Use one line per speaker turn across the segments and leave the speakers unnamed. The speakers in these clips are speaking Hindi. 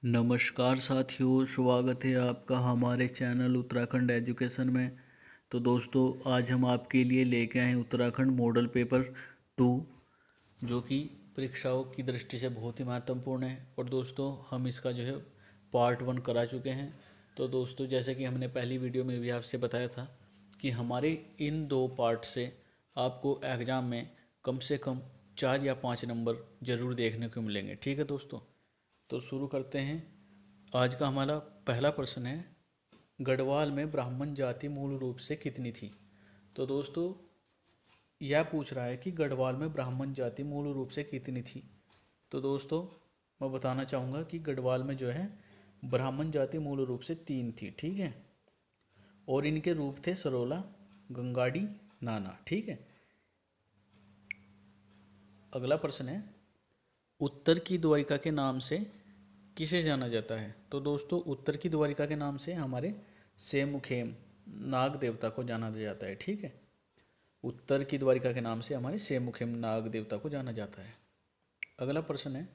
नमस्कार साथियों, स्वागत है आपका हमारे चैनल उत्तराखंड एजुकेशन में। तो दोस्तों, आज हम आपके लिए लेके आए हैं उत्तराखंड मॉडल पेपर 2, जो कि परीक्षाओं की दृष्टि से बहुत ही महत्वपूर्ण है। और दोस्तों, हम इसका जो है पार्ट 1 करा चुके हैं। तो दोस्तों, जैसे कि हमने पहली वीडियो में भी आपसे बताया था कि हमारे इन 2 पार्ट से आपको एग्ज़ाम में कम से कम 4 या 5 नंबर ज़रूर देखने को मिलेंगे। ठीक है दोस्तों, तो शुरू करते हैं। आज का हमारा पहला प्रश्न है, गढ़वाल में ब्राह्मण जाति मूल रूप से कितनी थी। तो दोस्तों, यह पूछ रहा है कि गढ़वाल में ब्राह्मण जाति मूल रूप से कितनी थी। तो दोस्तों, मैं बताना चाहूँगा कि गढ़वाल में जो है ब्राह्मण जाति मूल रूप से 3 थी। ठीक है, और इनके रूप थे सरोला, गंगाड़ी, नाना। ठीक है, अगला प्रश्न है, उत्तर की द्वारिका के नाम से किसे जाना जाता है। तो दोस्तों, उत्तर की द्वारिका के नाम से हमारे सेमुखेम नाग देवता को जाना जाता है। ठीक है, उत्तर की द्वारिका के नाम से हमारे सेमुखेम नाग देवता को जाना जाता है। अगला प्रश्न है,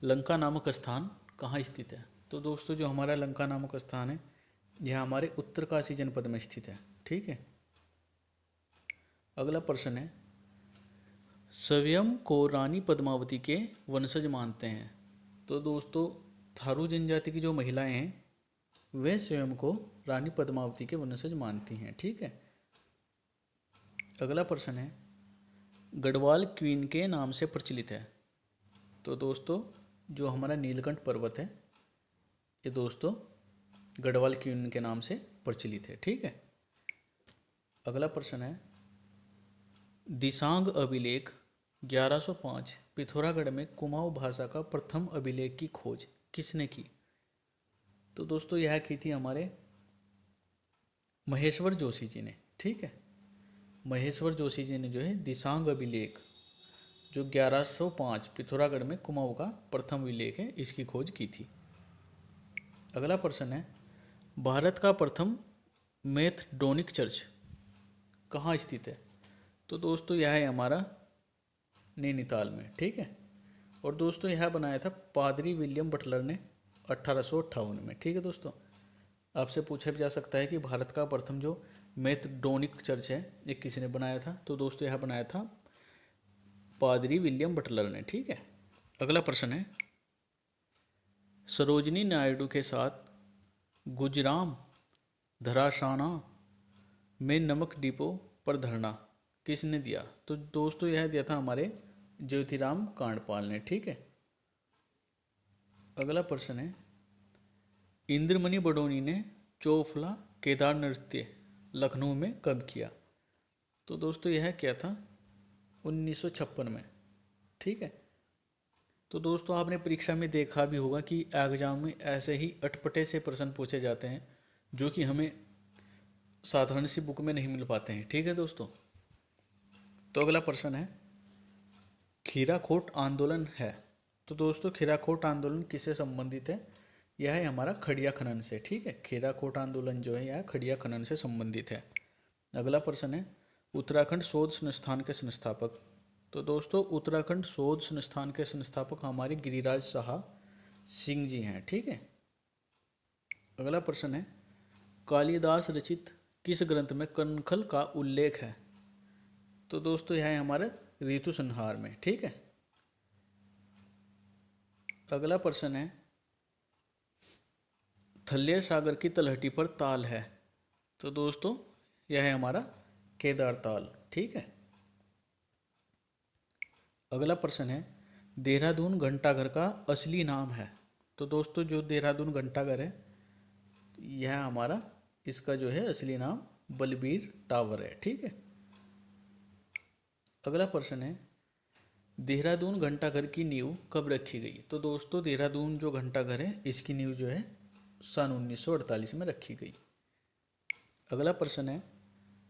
लंका नामक स्थान कहाँ स्थित है। तो दोस्तों, जो हमारा लंका नामक स्थान है यह हमारे उत्तरकाशी जनपद में स्थित है। ठीक है, अगला प्रश्न है, स्वयं को रानी पद्मावती के वंशज मानते हैं। तो दोस्तों, थारू जनजाति की जो महिलाएं हैं वे स्वयं को रानी पद्मावती के वंशज मानती हैं। ठीक है, अगला प्रश्न है, गढ़वाल क्वीन के नाम से प्रचलित है। तो दोस्तों, जो हमारा नीलकंठ पर्वत है ये दोस्तों गढ़वाल क्वीन के नाम से प्रचलित है। ठीक है, अगला प्रश्न है, दिसांग अभिलेख 1105 पिथौरागढ़ में कुमाऊं भाषा का प्रथम अभिलेख की खोज किसने की। तो दोस्तों, यह की थी हमारे महेश्वर जोशी जी ने। ठीक है, महेश्वर जोशी जी ने जो है दिसांग अभिलेख जो 1105 पिथौरागढ़ में कुमाऊं का प्रथम अभिलेख है इसकी खोज की थी। अगला प्रश्न है, भारत का प्रथम मैथडोनिक चर्च कहाँ स्थित है। तो दोस्तों, यह है हमारा नैनीताल में। ठीक है, और दोस्तों यह बनाया था पादरी विलियम बटलर ने 1858 में। ठीक है दोस्तों, आपसे पूछा भी जा सकता है कि भारत का प्रथम जो मैथडोनिक चर्च है ये किसने बनाया था। तो दोस्तों, यह बनाया था पादरी विलियम बटलर ने। ठीक है, अगला प्रश्न है, सरोजनी नायडू के साथ गुजराम धराशाना में नमक डिपो पर धरना किसने दिया। तो दोस्तों, यह दिया था हमारे ज्योतिराम कांडपाल ने। ठीक है, अगला प्रश्न है, इंद्रमणि बडोनी ने चौफला केदार नृत्य लखनऊ में कब किया। तो दोस्तों, यह क्या था 1956 में। ठीक है, तो दोस्तों आपने परीक्षा में देखा भी होगा कि एग्जाम में ऐसे ही अटपटे से प्रश्न पूछे जाते हैं जो कि हमें साधारण सी बुक में नहीं मिल पाते हैं। ठीक है दोस्तों, तो अगला प्रश्न है, खीराखोट आंदोलन है। तो दोस्तों, खीराखोट आंदोलन किससे संबंधित है। यह है हमारा खड़िया खनन से। ठीक है, खीराखोट आंदोलन जो है यह खड़िया खनन से संबंधित है। अगला प्रश्न है, उत्तराखंड शोध संस्थान के संस्थापक। तो दोस्तों, उत्तराखंड शोध संस्थान के संस्थापक हमारे गिरिराज शाह सिंह जी हैं। ठीक है, अगला प्रश्न है, कालिदास रचित किस ग्रंथ में कनखल का उल्लेख है। तो दोस्तों, यह है हमारे ऋतु संहार में। ठीक है, अगला प्रश्न है, थल्लिया सागर की तलहटी पर ताल है। तो दोस्तों, यह है हमारा केदार ताल। ठीक है, अगला प्रश्न है, देहरादून घंटाघर का असली नाम है। तो दोस्तों, जो देहरादून घंटाघर है यह हमारा इसका जो है असली नाम बलबीर टावर है। ठीक है, अगला प्रश्न है, देहरादून घंटाघर की नींव कब रखी गई। तो दोस्तों, देहरादून जो घंटाघर है इसकी नींव जो है सन 1948 में रखी गई। अगला प्रश्न है,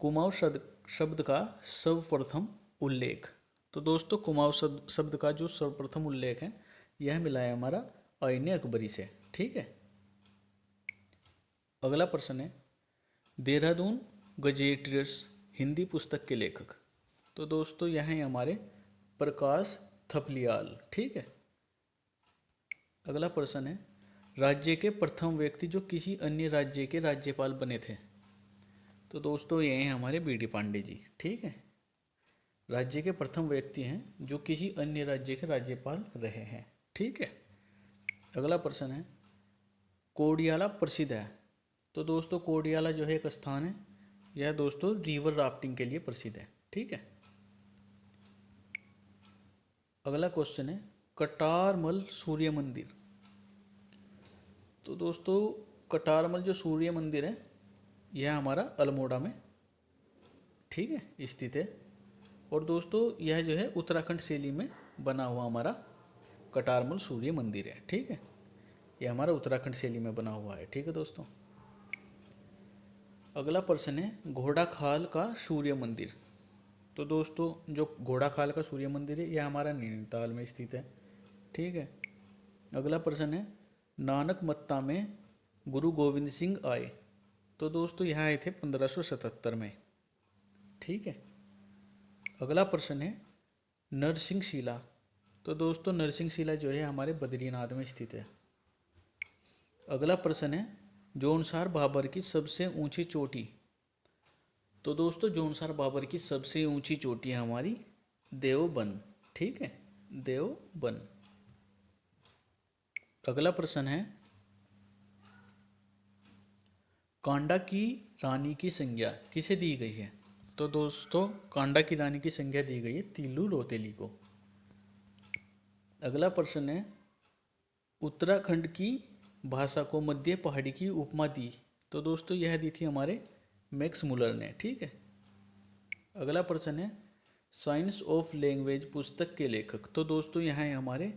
कुमाऊं शब्द का सर्वप्रथम उल्लेख। तो दोस्तों, कुमाऊं शब्द का जो सर्वप्रथम उल्लेख है यह मिला है हमारा आईने अकबरी से। ठीक है, अगला प्रश्न है, देहरादून गजेटियर्स हिंदी पुस्तक के लेखक। तो दोस्तों, यह है हमारे प्रकाश थपलियाल। ठीक है, अगला प्रश्न है, राज्य के प्रथम व्यक्ति जो किसी अन्य राज्य के राज्यपाल बने थे। तो दोस्तों ये हैं हमारे बी.डी. पांडे जी। ठीक है, राज्य के प्रथम व्यक्ति हैं जो किसी अन्य राज्य के राज्यपाल रहे हैं। ठीक है, अगला प्रश्न है, कोडियाला प्रसिद्ध है। तो दोस्तों कोडियाला जो है एक स्थान है, यह दोस्तों रिवर राफ्टिंग के लिए प्रसिद्ध है। ठीक है, अगला क्वेश्चन है, कटारमल सूर्य मंदिर। तो दोस्तों कटारमल जो सूर्य मंदिर है यह हमारा अल्मोड़ा में, ठीक है, स्थित है। और दोस्तों यह जो है उत्तराखंड शैली में बना हुआ हमारा कटारमल सूर्य मंदिर है। ठीक है, यह हमारा उत्तराखंड शैली में बना हुआ है। ठीक है दोस्तों, अगला प्रश्न है, घोड़ा खाल का सूर्य मंदिर। तो दोस्तों जो घोड़ा खाल का सूर्य मंदिर है यह हमारा नैनीताल में स्थित है। ठीक है, अगला प्रश्न है, नानक मत्ता में गुरु गोविंद सिंह आए। तो दोस्तों यह आए थे 1577 में। ठीक है, अगला प्रश्न है, नरसिंह शिला। तो दोस्तों नरसिंह शिला जो है हमारे बद्रीनाथ में स्थित है। अगला प्रश्न है, जोनसार बाबर की सबसे ऊंची चोटी। तो दोस्तों जोनसार बाबर की सबसे ऊंची चोटी है हमारी देवबन। ठीक है, देवबन। अगला प्रश्न है, कांडा की रानी की संज्ञा किसे दी गई है। तो दोस्तों कांडा की रानी की संज्ञा दी गई है तिल्लू रोतेली को। अगला प्रश्न है, उत्तराखंड की भाषा को मध्य पहाड़ी की उपमा दी। तो दोस्तों यह दी थी हमारे मैक्स मुलर ने। ठीक है, अगला प्रश्न है, साइंस ऑफ लैंग्वेज पुस्तक के लेखक। तो दोस्तों यहाँ है हमारे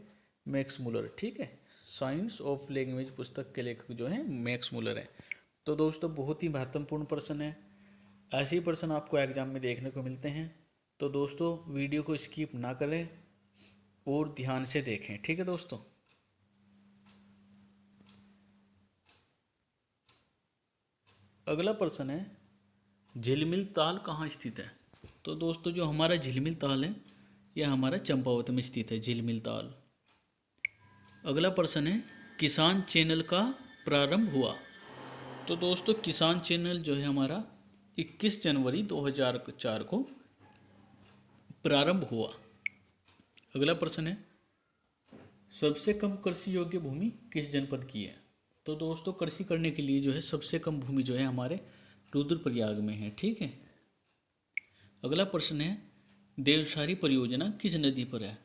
मैक्स मुलर। ठीक है, साइंस ऑफ लैंग्वेज पुस्तक के लेखक जो है मैक्स मुलर है। तो दोस्तों बहुत ही महत्वपूर्ण प्रश्न है, ऐसे ही प्रश्न आपको एग्जाम में देखने को मिलते हैं। तो दोस्तों वीडियो को स्किप ना करें और ध्यान से देखें। ठीक है दोस्तों, अगला प्रश्न है, झिलमिल ताल कहाँ स्थित है। तो दोस्तों जो हमारा झिलमिल ताल है यह हमारा चंपावत में स्थित है, झिलमिल ताल। अगला प्रश्न है, किसान चैनल का प्रारंभ हुआ। तो दोस्तों किसान चैनल जो है हमारा 21 जनवरी 2004 को प्रारंभ हुआ। अगला प्रश्न है, सबसे कम कृषि योग्य भूमि किस जनपद की है। तो दोस्तों कृषि करने के लिए जो है सबसे कम भूमि जो है हमारे रुद्रप्रयाग में है। ठीक है, अगला प्रश्न है, देवसारी परियोजना किस नदी पर है।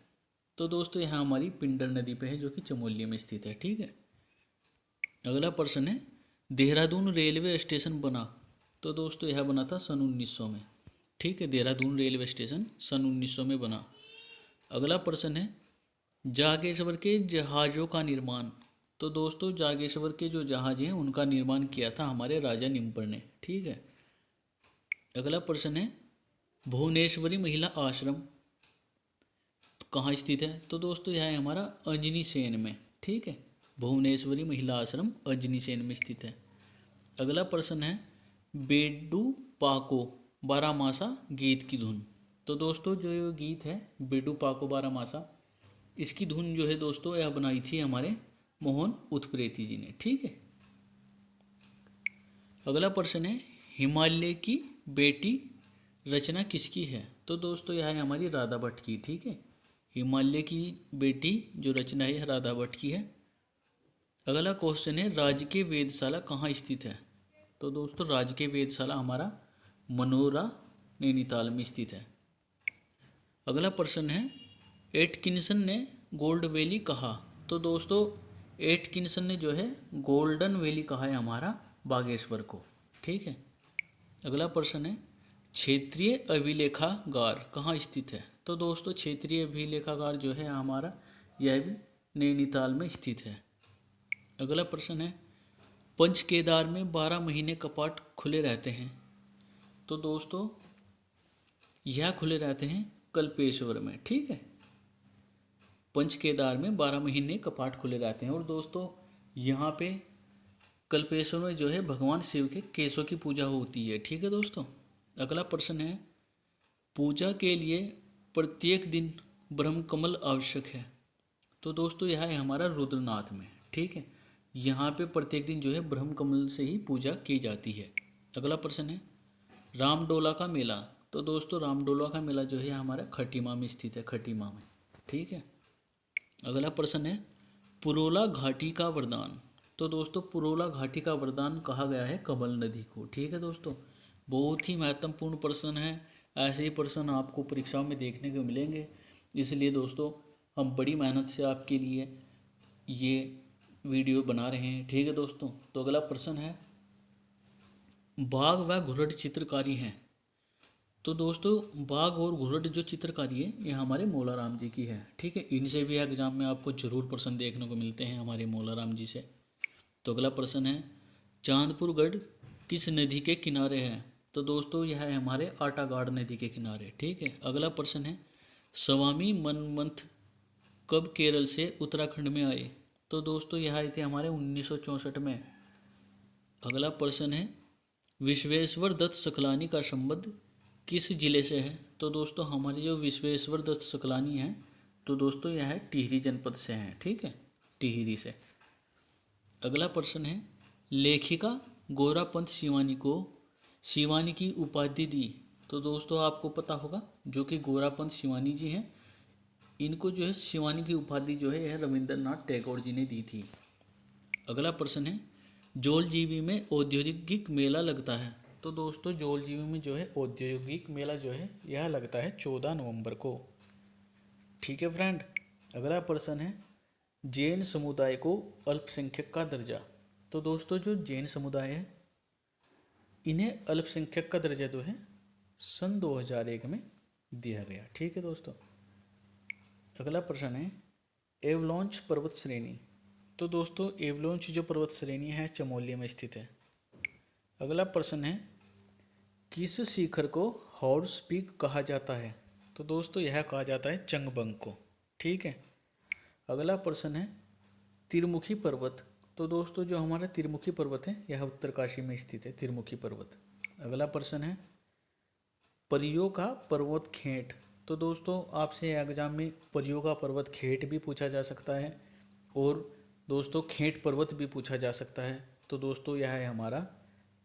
तो दोस्तों यहाँ हमारी पिंडर नदी पे है जो कि चमोली में स्थित है। ठीक है, अगला प्रश्न है, देहरादून रेलवे स्टेशन बना। तो दोस्तों यह बना था सन 1900 में। ठीक है, देहरादून रेलवे स्टेशन सन 1900 में बना। अगला प्रश्न है, जागेश्वर के जहाज़ों का निर्माण। तो दोस्तों जागेश्वर के जो जहाज हैं उनका निर्माण किया था हमारे राजा निम्बर ने। ठीक है, अगला प्रश्न है, भुवनेश्वरी महिला आश्रम कहाँ स्थित है। तो दोस्तों यह है हमारा अजनी सेन में। ठीक है, भुवनेश्वरी महिला आश्रम अजनी सेन में स्थित है। अगला प्रश्न है, बेडू पाको बारामासा गीत की धुन। तो दोस्तों जो ये गीत है बेडू पाको बारामासा, इसकी धुन जो है दोस्तों यह बनाई थी हमारे मोहन उत्प्रेती जी ने। ठीक है, अगला प्रश्न है, हिमालय की बेटी रचना किसकी है। तो दोस्तों यह है हमारी राधा भट्ट की। ठीक है, हिमालय की बेटी जो रचना है राधा भट्ट की है। अगला क्वेश्चन है, राजकीय वेधशाला कहाँ स्थित है। तो दोस्तों राजकीय वेधशाला हमारा मनोरा नैनीताल में स्थित है। अगला प्रश्न है, एटकिंसन ने गोल्ड वैली कहा। तो दोस्तों एटकिंसन ने जो है गोल्डन वैली कहा है हमारा बागेश्वर को। ठीक है, अगला प्रश्न है, क्षेत्रीय अभिलेखागार कहाँ स्थित है। तो दोस्तों क्षेत्रीय अभिलेखागार जो है हमारा यह भी नैनीताल में स्थित है। अगला प्रश्न है, पंच केदार में 12 महीने कपाट खुले रहते हैं। तो दोस्तों यह खुले रहते हैं कल्पेश्वर में। ठीक है, पंच केदार में 12 महीने कपाट खुले रहते हैं। और दोस्तों यहाँ पे कल्पेश्वर में जो है भगवान शिव के केशों की पूजा होती है। ठीक है दोस्तों, अगला प्रश्न है, पूजा के लिए प्रत्येक दिन ब्रह्म कमल आवश्यक है। तो दोस्तों यह है हमारा रुद्रनाथ में। ठीक है, यहाँ पे प्रत्येक दिन जो है ब्रह्म कमल से ही पूजा की जाती है। अगला प्रश्न है रामडोला का मेला। तो दोस्तों रामडोला का मेला जो है हमारा खटीमा में स्थित है, खटीमा में। ठीक है। अगला प्रश्न है पुरोला घाटी का वरदान। तो दोस्तों पुरोला घाटी का वरदान कहा गया है कमल नदी को। ठीक है दोस्तों, बहुत ही महत्वपूर्ण प्रश्न है। ऐसे ही प्रश्न आपको परीक्षाओं में देखने को मिलेंगे, इसलिए दोस्तों हम बड़ी मेहनत से आपके लिए ये वीडियो बना रहे हैं। ठीक है दोस्तों, तो अगला प्रश्न है बाघ व घुरड चित्रकारी हैं। तो दोस्तों बाघ और घुरड जो चित्रकारी है ये हमारे मौलाराम जी की है। ठीक है, इनसे भी एग्जाम में आपको जरूर प्रश्न देखने को मिलते हैं हमारे मौलाराम जी से। तो अगला प्रश्न है चांदपुर गढ़ किस नदी के किनारे है। तो दोस्तों यह है हमारे आटागाड़ नदी के किनारे। ठीक है। अगला प्रश्न है स्वामी मनमंथ कब केरल से उत्तराखंड में आए। तो दोस्तों यह आए थे हमारे 1964 में। अगला प्रश्न है विश्वेश्वर दत्त सकलानी का संबंध किस जिले से है। तो दोस्तों हमारे जो विश्वेश्वर दत्त सकलानी है तो दोस्तों यह टिहरी जनपद से है। ठीक है, टिहरी से। अगला प्रश्न है लेखिका गोरापंत शिवानी को शिवानी की उपाधि दी। तो दोस्तों आपको पता होगा जो कि गोरापंत शिवानी जी हैं, इनको जो है शिवानी की उपाधि जो है यह रविंद्रनाथ टैगोर जी ने दी थी। अगला प्रश्न है जौलजीबी में औद्योगिक मेला लगता है। तो दोस्तों जौलजीबी में जो है औद्योगिक मेला जो है यह लगता है 14 नवंबर को। ठीक है फ्रेंड। अगला प्रश्न है जैन समुदाय को अल्पसंख्यक का दर्जा। तो दोस्तों जो जैन समुदाय है इन्हें अल्पसंख्यक का दर्जा जो है सन 2001 में दिया गया। ठीक है दोस्तों। अगला प्रश्न है एवलांच पर्वत श्रेणी। तो दोस्तों एवलांच जो पर्वत श्रेणी है चमोली में स्थित है। अगला प्रश्न है किस शिखर को हॉर्स पीक कहा जाता है। तो दोस्तों यह कहा जाता है चंगबंग को। ठीक है। अगला प्रश्न है तिरमुखी पर्वत। तो दोस्तों जो हमारा तिरमुखी पर्वत है यह उत्तरकाशी में स्थित है, तिरमुखी पर्वत। अगला प्रश्न है परियों का पर्वत खेट। तो दोस्तों आपसे एग्जाम में परियों का पर्वत खेट भी पूछा जा सकता है और दोस्तों खेट पर्वत भी पूछा जा सकता है। तो दोस्तों यह है हमारा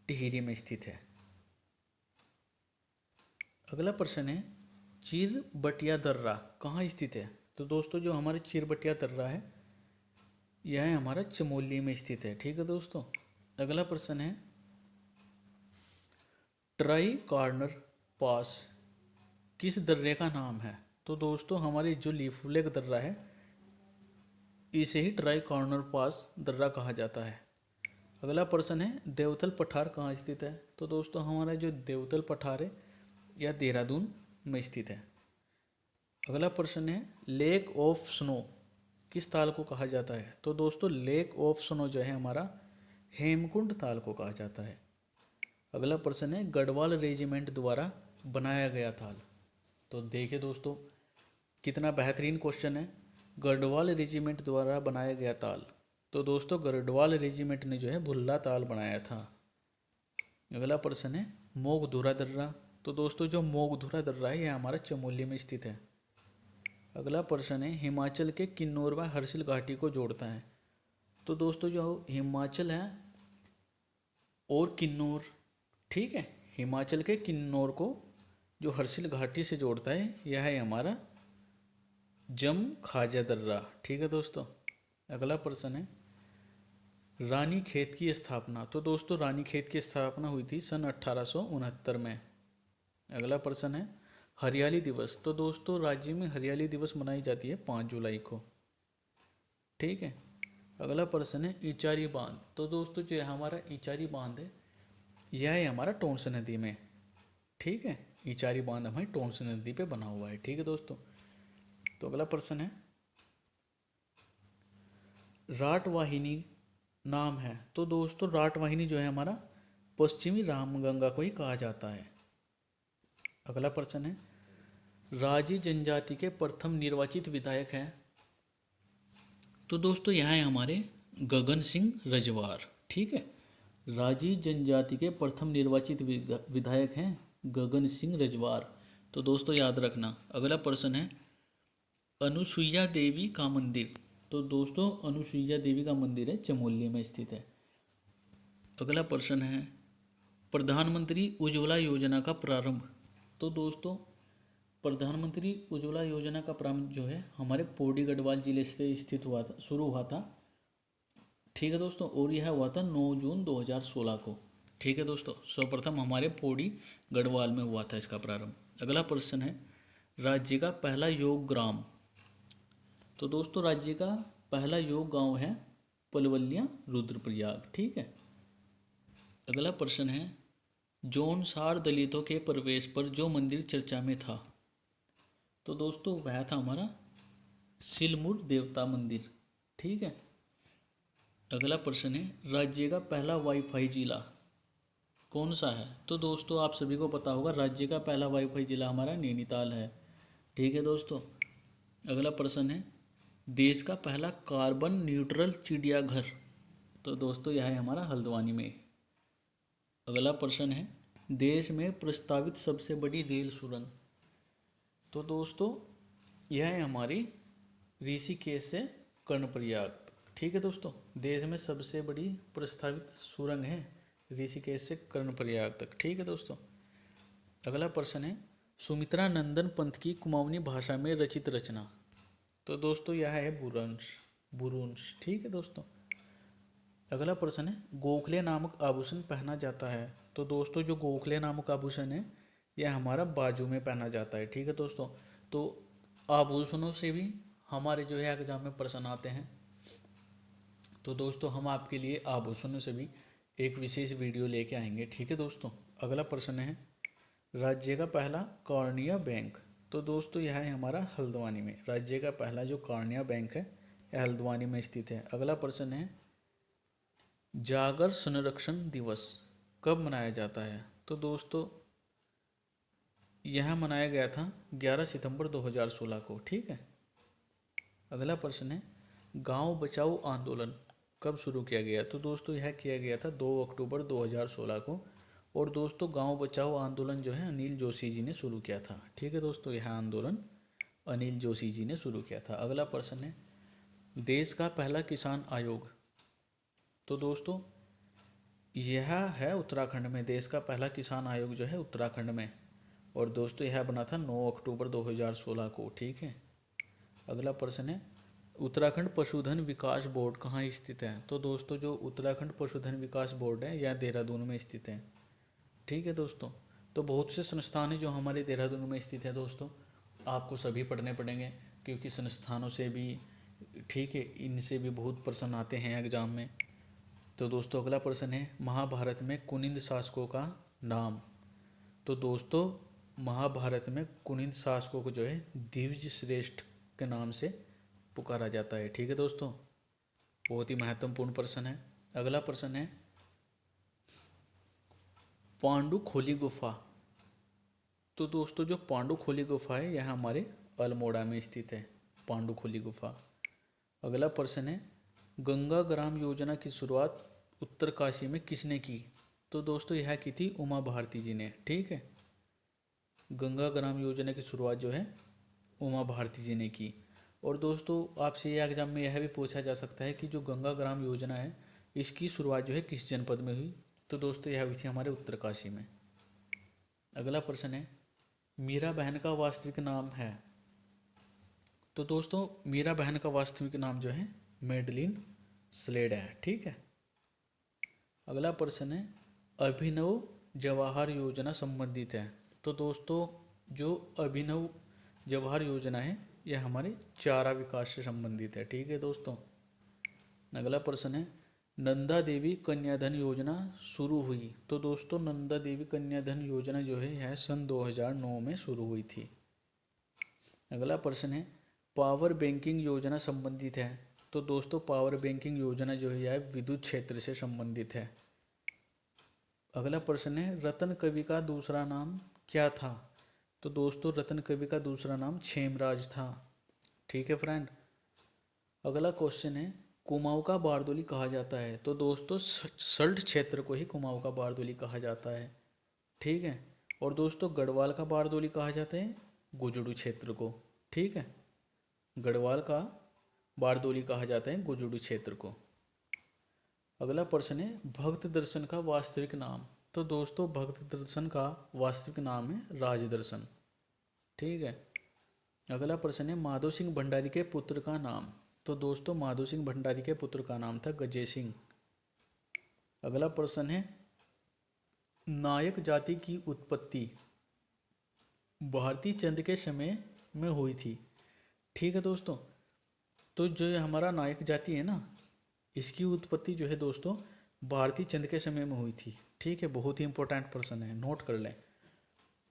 टिहरी में स्थित है। अगला प्रश्न है चिरबटिया दर्रा कहाँ स्थित है। तो दोस्तों जो हमारे चिरबटिया दर्रा है यह हमारा चमोली में स्थित है। ठीक है दोस्तों। अगला प्रश्न है ट्राई कॉर्नर पास किस दर्रे का नाम है। तो दोस्तों हमारी जो लीफुलेक दर्रा है इसे ही ट्राई कॉर्नर पास दर्रा कहा जाता है। अगला प्रश्न है देवतल पठार कहाँ स्थित है। तो दोस्तों हमारा जो देवतल पठार है यह देहरादून में स्थित है। अगला प्रश्न है लेक ऑफ स्नो किस ताल को कहा जाता है। तो दोस्तों लेक ऑफ स्नो जो है हमारा हेमकुंड ताल को कहा जाता है। अगला प्रश्न है गढ़वाल रेजिमेंट द्वारा बनाया गया ताल। तो देखिए दोस्तों कितना बेहतरीन क्वेश्चन है, गढ़वाल रेजिमेंट द्वारा बनाया गया ताल। तो दोस्तों गढ़वाल रेजिमेंट ने जो है भुल्ला ताल बनाया था। अगला प्रश्न है मोगधुरा दर्रा। तो दोस्तों जो मोगधुरा दर्रा है यह हमारा चमोली में स्थित है। अगला प्रश्न है हिमाचल के किन्नौर व हर्षिल घाटी को जोड़ता है। तो दोस्तों जो हिमाचल है और किन्नौर, ठीक है, हिमाचल के किन्नौर को जो हर्षिल घाटी से जोड़ता है यह है हमारा जम खाजा दर्रा। ठीक है दोस्तों। अगला प्रश्न है रानी खेत की स्थापना। तो दोस्तों रानी खेत की स्थापना हुई थी सन 1869 में। अगला प्रश्न है हरियाली दिवस। तो दोस्तों राज्य में हरियाली दिवस मनाई जाती है 5 जुलाई को। ठीक है। अगला प्रश्न है इचारी बांध। तो दोस्तों जो है हमारा इचारी बांध है यह है हमारा टोंस नदी में। ठीक है, इचारी बांध हमारी टोंस नदी पे बना हुआ है। ठीक है दोस्तों। तो अगला प्रश्न है राटवाहिनी नाम है। तो दोस्तों राटवाहिनी जो है हमारा पश्चिमी रामगंगा को ही कहा जाता है। अगला प्रश्न है राजी जनजाति के प्रथम निर्वाचित विधायक हैं। तो दोस्तों यहाँ है हमारे गगन सिंह रजवार। ठीक है, राजी जनजाति के प्रथम निर्वाचित विधायक हैं गगन सिंह रजवार। तो दोस्तों याद रखना। अगला प्रश्न है अनुसुईया देवी का मंदिर। तो दोस्तों अनुसुईया देवी का मंदिर है चमोली में स्थित है। अगला प्रश्न है प्रधानमंत्री उज्ज्वला योजना का प्रारंभ। तो दोस्तों प्रधानमंत्री उज्ज्वला योजना का प्रारंभ जो है हमारे पौड़ी गढ़वाल जिले से स्थित हुआ था, शुरू हुआ था। ठीक है दोस्तों, और यह हुआ था 9 जून 2016 को। ठीक है दोस्तों, सर्वप्रथम हमारे पौड़ी गढ़वाल में हुआ था इसका प्रारंभ। अगला प्रश्न है राज्य का पहला योग ग्राम। तो दोस्तों राज्य का पहला योग गांव है पलवलिया रुद्रप्रयाग। ठीक है। अगला प्रश्न है जौनसार दलितों के प्रवेश पर जो मंदिर चर्चा में था। तो दोस्तों वह था हमारा सिलमुर देवता मंदिर। ठीक है। अगला प्रश्न है राज्य का पहला वाईफाई जिला कौन सा है। तो दोस्तों आप सभी को पता होगा राज्य का पहला वाईफाई जिला हमारा नैनीताल है। ठीक है दोस्तों। अगला प्रश्न है देश का पहला कार्बन न्यूट्रल चिड़ियाघर। तो दोस्तों यह है हमारा हल्द्वानी में। अगला प्रश्न है देश में प्रस्तावित सबसे बड़ी रेल सुरंग। तो दोस्तों यह है हमारी ऋषिकेश से कर्णप्रयाग। ठीक है दोस्तों, देश में सबसे बड़ी प्रस्तावित सुरंग है ऋषिकेश से कर्णप्रयाग तक। ठीक है दोस्तों। अगला प्रश्न है सुमित्रा नंदन पंत की कुमाऊनी भाषा में रचित रचना। तो दोस्तों यह है बुरुंश। ठीक है दोस्तों। अगला प्रश्न है गोखले नामक आभूषण पहना जाता है। तो दोस्तों जो गोखले नामक आभूषण है यह हमारा बाजू में पहना जाता है। ठीक है दोस्तों। तो आभूषणों से भी हमारे जो है एग्जाम में प्रश्न आते हैं। तो दोस्तों हम आपके लिए आभूषणों से भी एक विशेष वीडियो लेके आएंगे। ठीक है दोस्तों। अगला प्रश्न है राज्य का पहला कॉर्निया बैंक। तो दोस्तों यह है हमारा हल्द्वानी में। राज्य का पहला जो कॉर्निया बैंक है यह हल्द्वानी में स्थित है। अगला प्रश्न है जागर संरक्षण दिवस कब मनाया जाता है। तो दोस्तों यह मनाया गया था 11 सितंबर 2016 को। ठीक है। अगला प्रश्न है गांव बचाओ आंदोलन कब शुरू किया गया। तो दोस्तों यह किया गया था 2 अक्टूबर 2016 को। और दोस्तों गांव बचाओ आंदोलन जो है अनिल जोशी जी ने शुरू किया था। ठीक है दोस्तों, यह आंदोलन अनिल जोशी जी ने शुरू किया था। अगला प्रश्न है देश का पहला किसान आयोग। तो दोस्तों यह है उत्तराखंड में। देश का पहला किसान आयोग जो है उत्तराखंड में। और दोस्तों यह बना था 9 अक्टूबर 2016 को। ठीक है। अगला प्रश्न है उत्तराखंड पशुधन विकास बोर्ड कहाँ स्थित है। तो दोस्तों जो उत्तराखंड पशुधन विकास बोर्ड है यह देहरादून में स्थित है। ठीक है दोस्तों। तो बहुत से संस्थान हैं जो हमारे देहरादून में स्थित है दोस्तों, आपको सभी पढ़ने पड़ेंगे क्योंकि संस्थानों से भी ठीक है इनसे भी बहुत प्रश्न आते हैं एग्जाम में। तो दोस्तों अगला प्रश्न है महाभारत में कुनिंद शासकों का नाम। तो दोस्तों महाभारत में कुनिंद शासकों को जो है दिव्य श्रेष्ठ के नाम से पुकारा जाता है। ठीक है दोस्तों, बहुत ही महत्वपूर्ण प्रश्न है। अगला प्रश्न है पांडुखोली गुफा। तो दोस्तों जो पांडुखोली गुफा है यह हमारे अल्मोड़ा में स्थित है, पांडुखोली गुफा। अगला प्रश्न है गंगा ग्राम योजना की शुरुआत उत्तरकाशी में किसने की। तो दोस्तों यह की थी उमा भारती जी ने। ठीक है। गंगा ग्राम योजना की शुरुआत जो है उमा भारती जी ने की। और दोस्तों आपसे ये एग्जाम में यह भी पूछा जा सकता है कि जो गंगा ग्राम योजना है इसकी शुरुआत जो है किस जनपद में हुई। तो दोस्तों यह हुई थी हमारे उत्तरकाशी में। अगला प्रश्न है मीरा बहन का वास्तविक नाम है। तो दोस्तों मीरा बहन का वास्तविक नाम जो है मेडलिन स्लेड है। ठीक है। अगला प्रश्न है अभिनव जवाहर योजना संबंधित है। तो दोस्तों जो अभिनव जवाहर योजना है यह हमारे चारा विकास से संबंधित है। ठीक है दोस्तों। अगला प्रश्न है नंदा देवी कन्याधन योजना शुरू हुई। तो दोस्तों नंदा देवी कन्याधन योजना जो है यह सन 2009 में शुरू हुई थी। अगला प्रश्न है पावर बैंकिंग योजना संबंधित है। तो दोस्तों पावर बैंकिंग योजना जो है यह विद्युत क्षेत्र से संबंधित है। अगला प्रश्न है रतन कवि का दूसरा नाम क्या था। तो दोस्तों रतन कवि का दूसरा नाम क्षेमराज था। ठीक है फ्रेंड। अगला क्वेश्चन है कुमाऊं का बारदोली कहा जाता है। तो दोस्तों सल्ट क्षेत्र को ही कुमाऊं का बारदोली कहा जाता है। ठीक है। और दोस्तों गढ़वाल का बारदोली कहा जाता है गुजड़ू क्षेत्र को। ठीक है। गढ़वाल का बारदोली कहा जाता है गुजुड़ी क्षेत्र को। अगला प्रश्न है भक्त दर्शन का वास्तविक नाम। तो दोस्तों भक्त दर्शन का वास्तविक नाम है राज दर्शन। ठीक है। अगला प्रश्न है माधो सिंह भंडारी के पुत्र का नाम। तो दोस्तों माधो सिंह भंडारी के पुत्र का नाम था गजय सिंह। अगला प्रश्न है नायक जाति की उत्पत्ति भारती चंद के समय में हुई थी। ठीक है दोस्तों। तो जो ये हमारा नायक जाति है ना, इसकी उत्पत्ति जो है दोस्तों भारती चंद के समय में हुई थी। ठीक है, बहुत ही इंपॉर्टेंट प्रश्न है, नोट कर लें।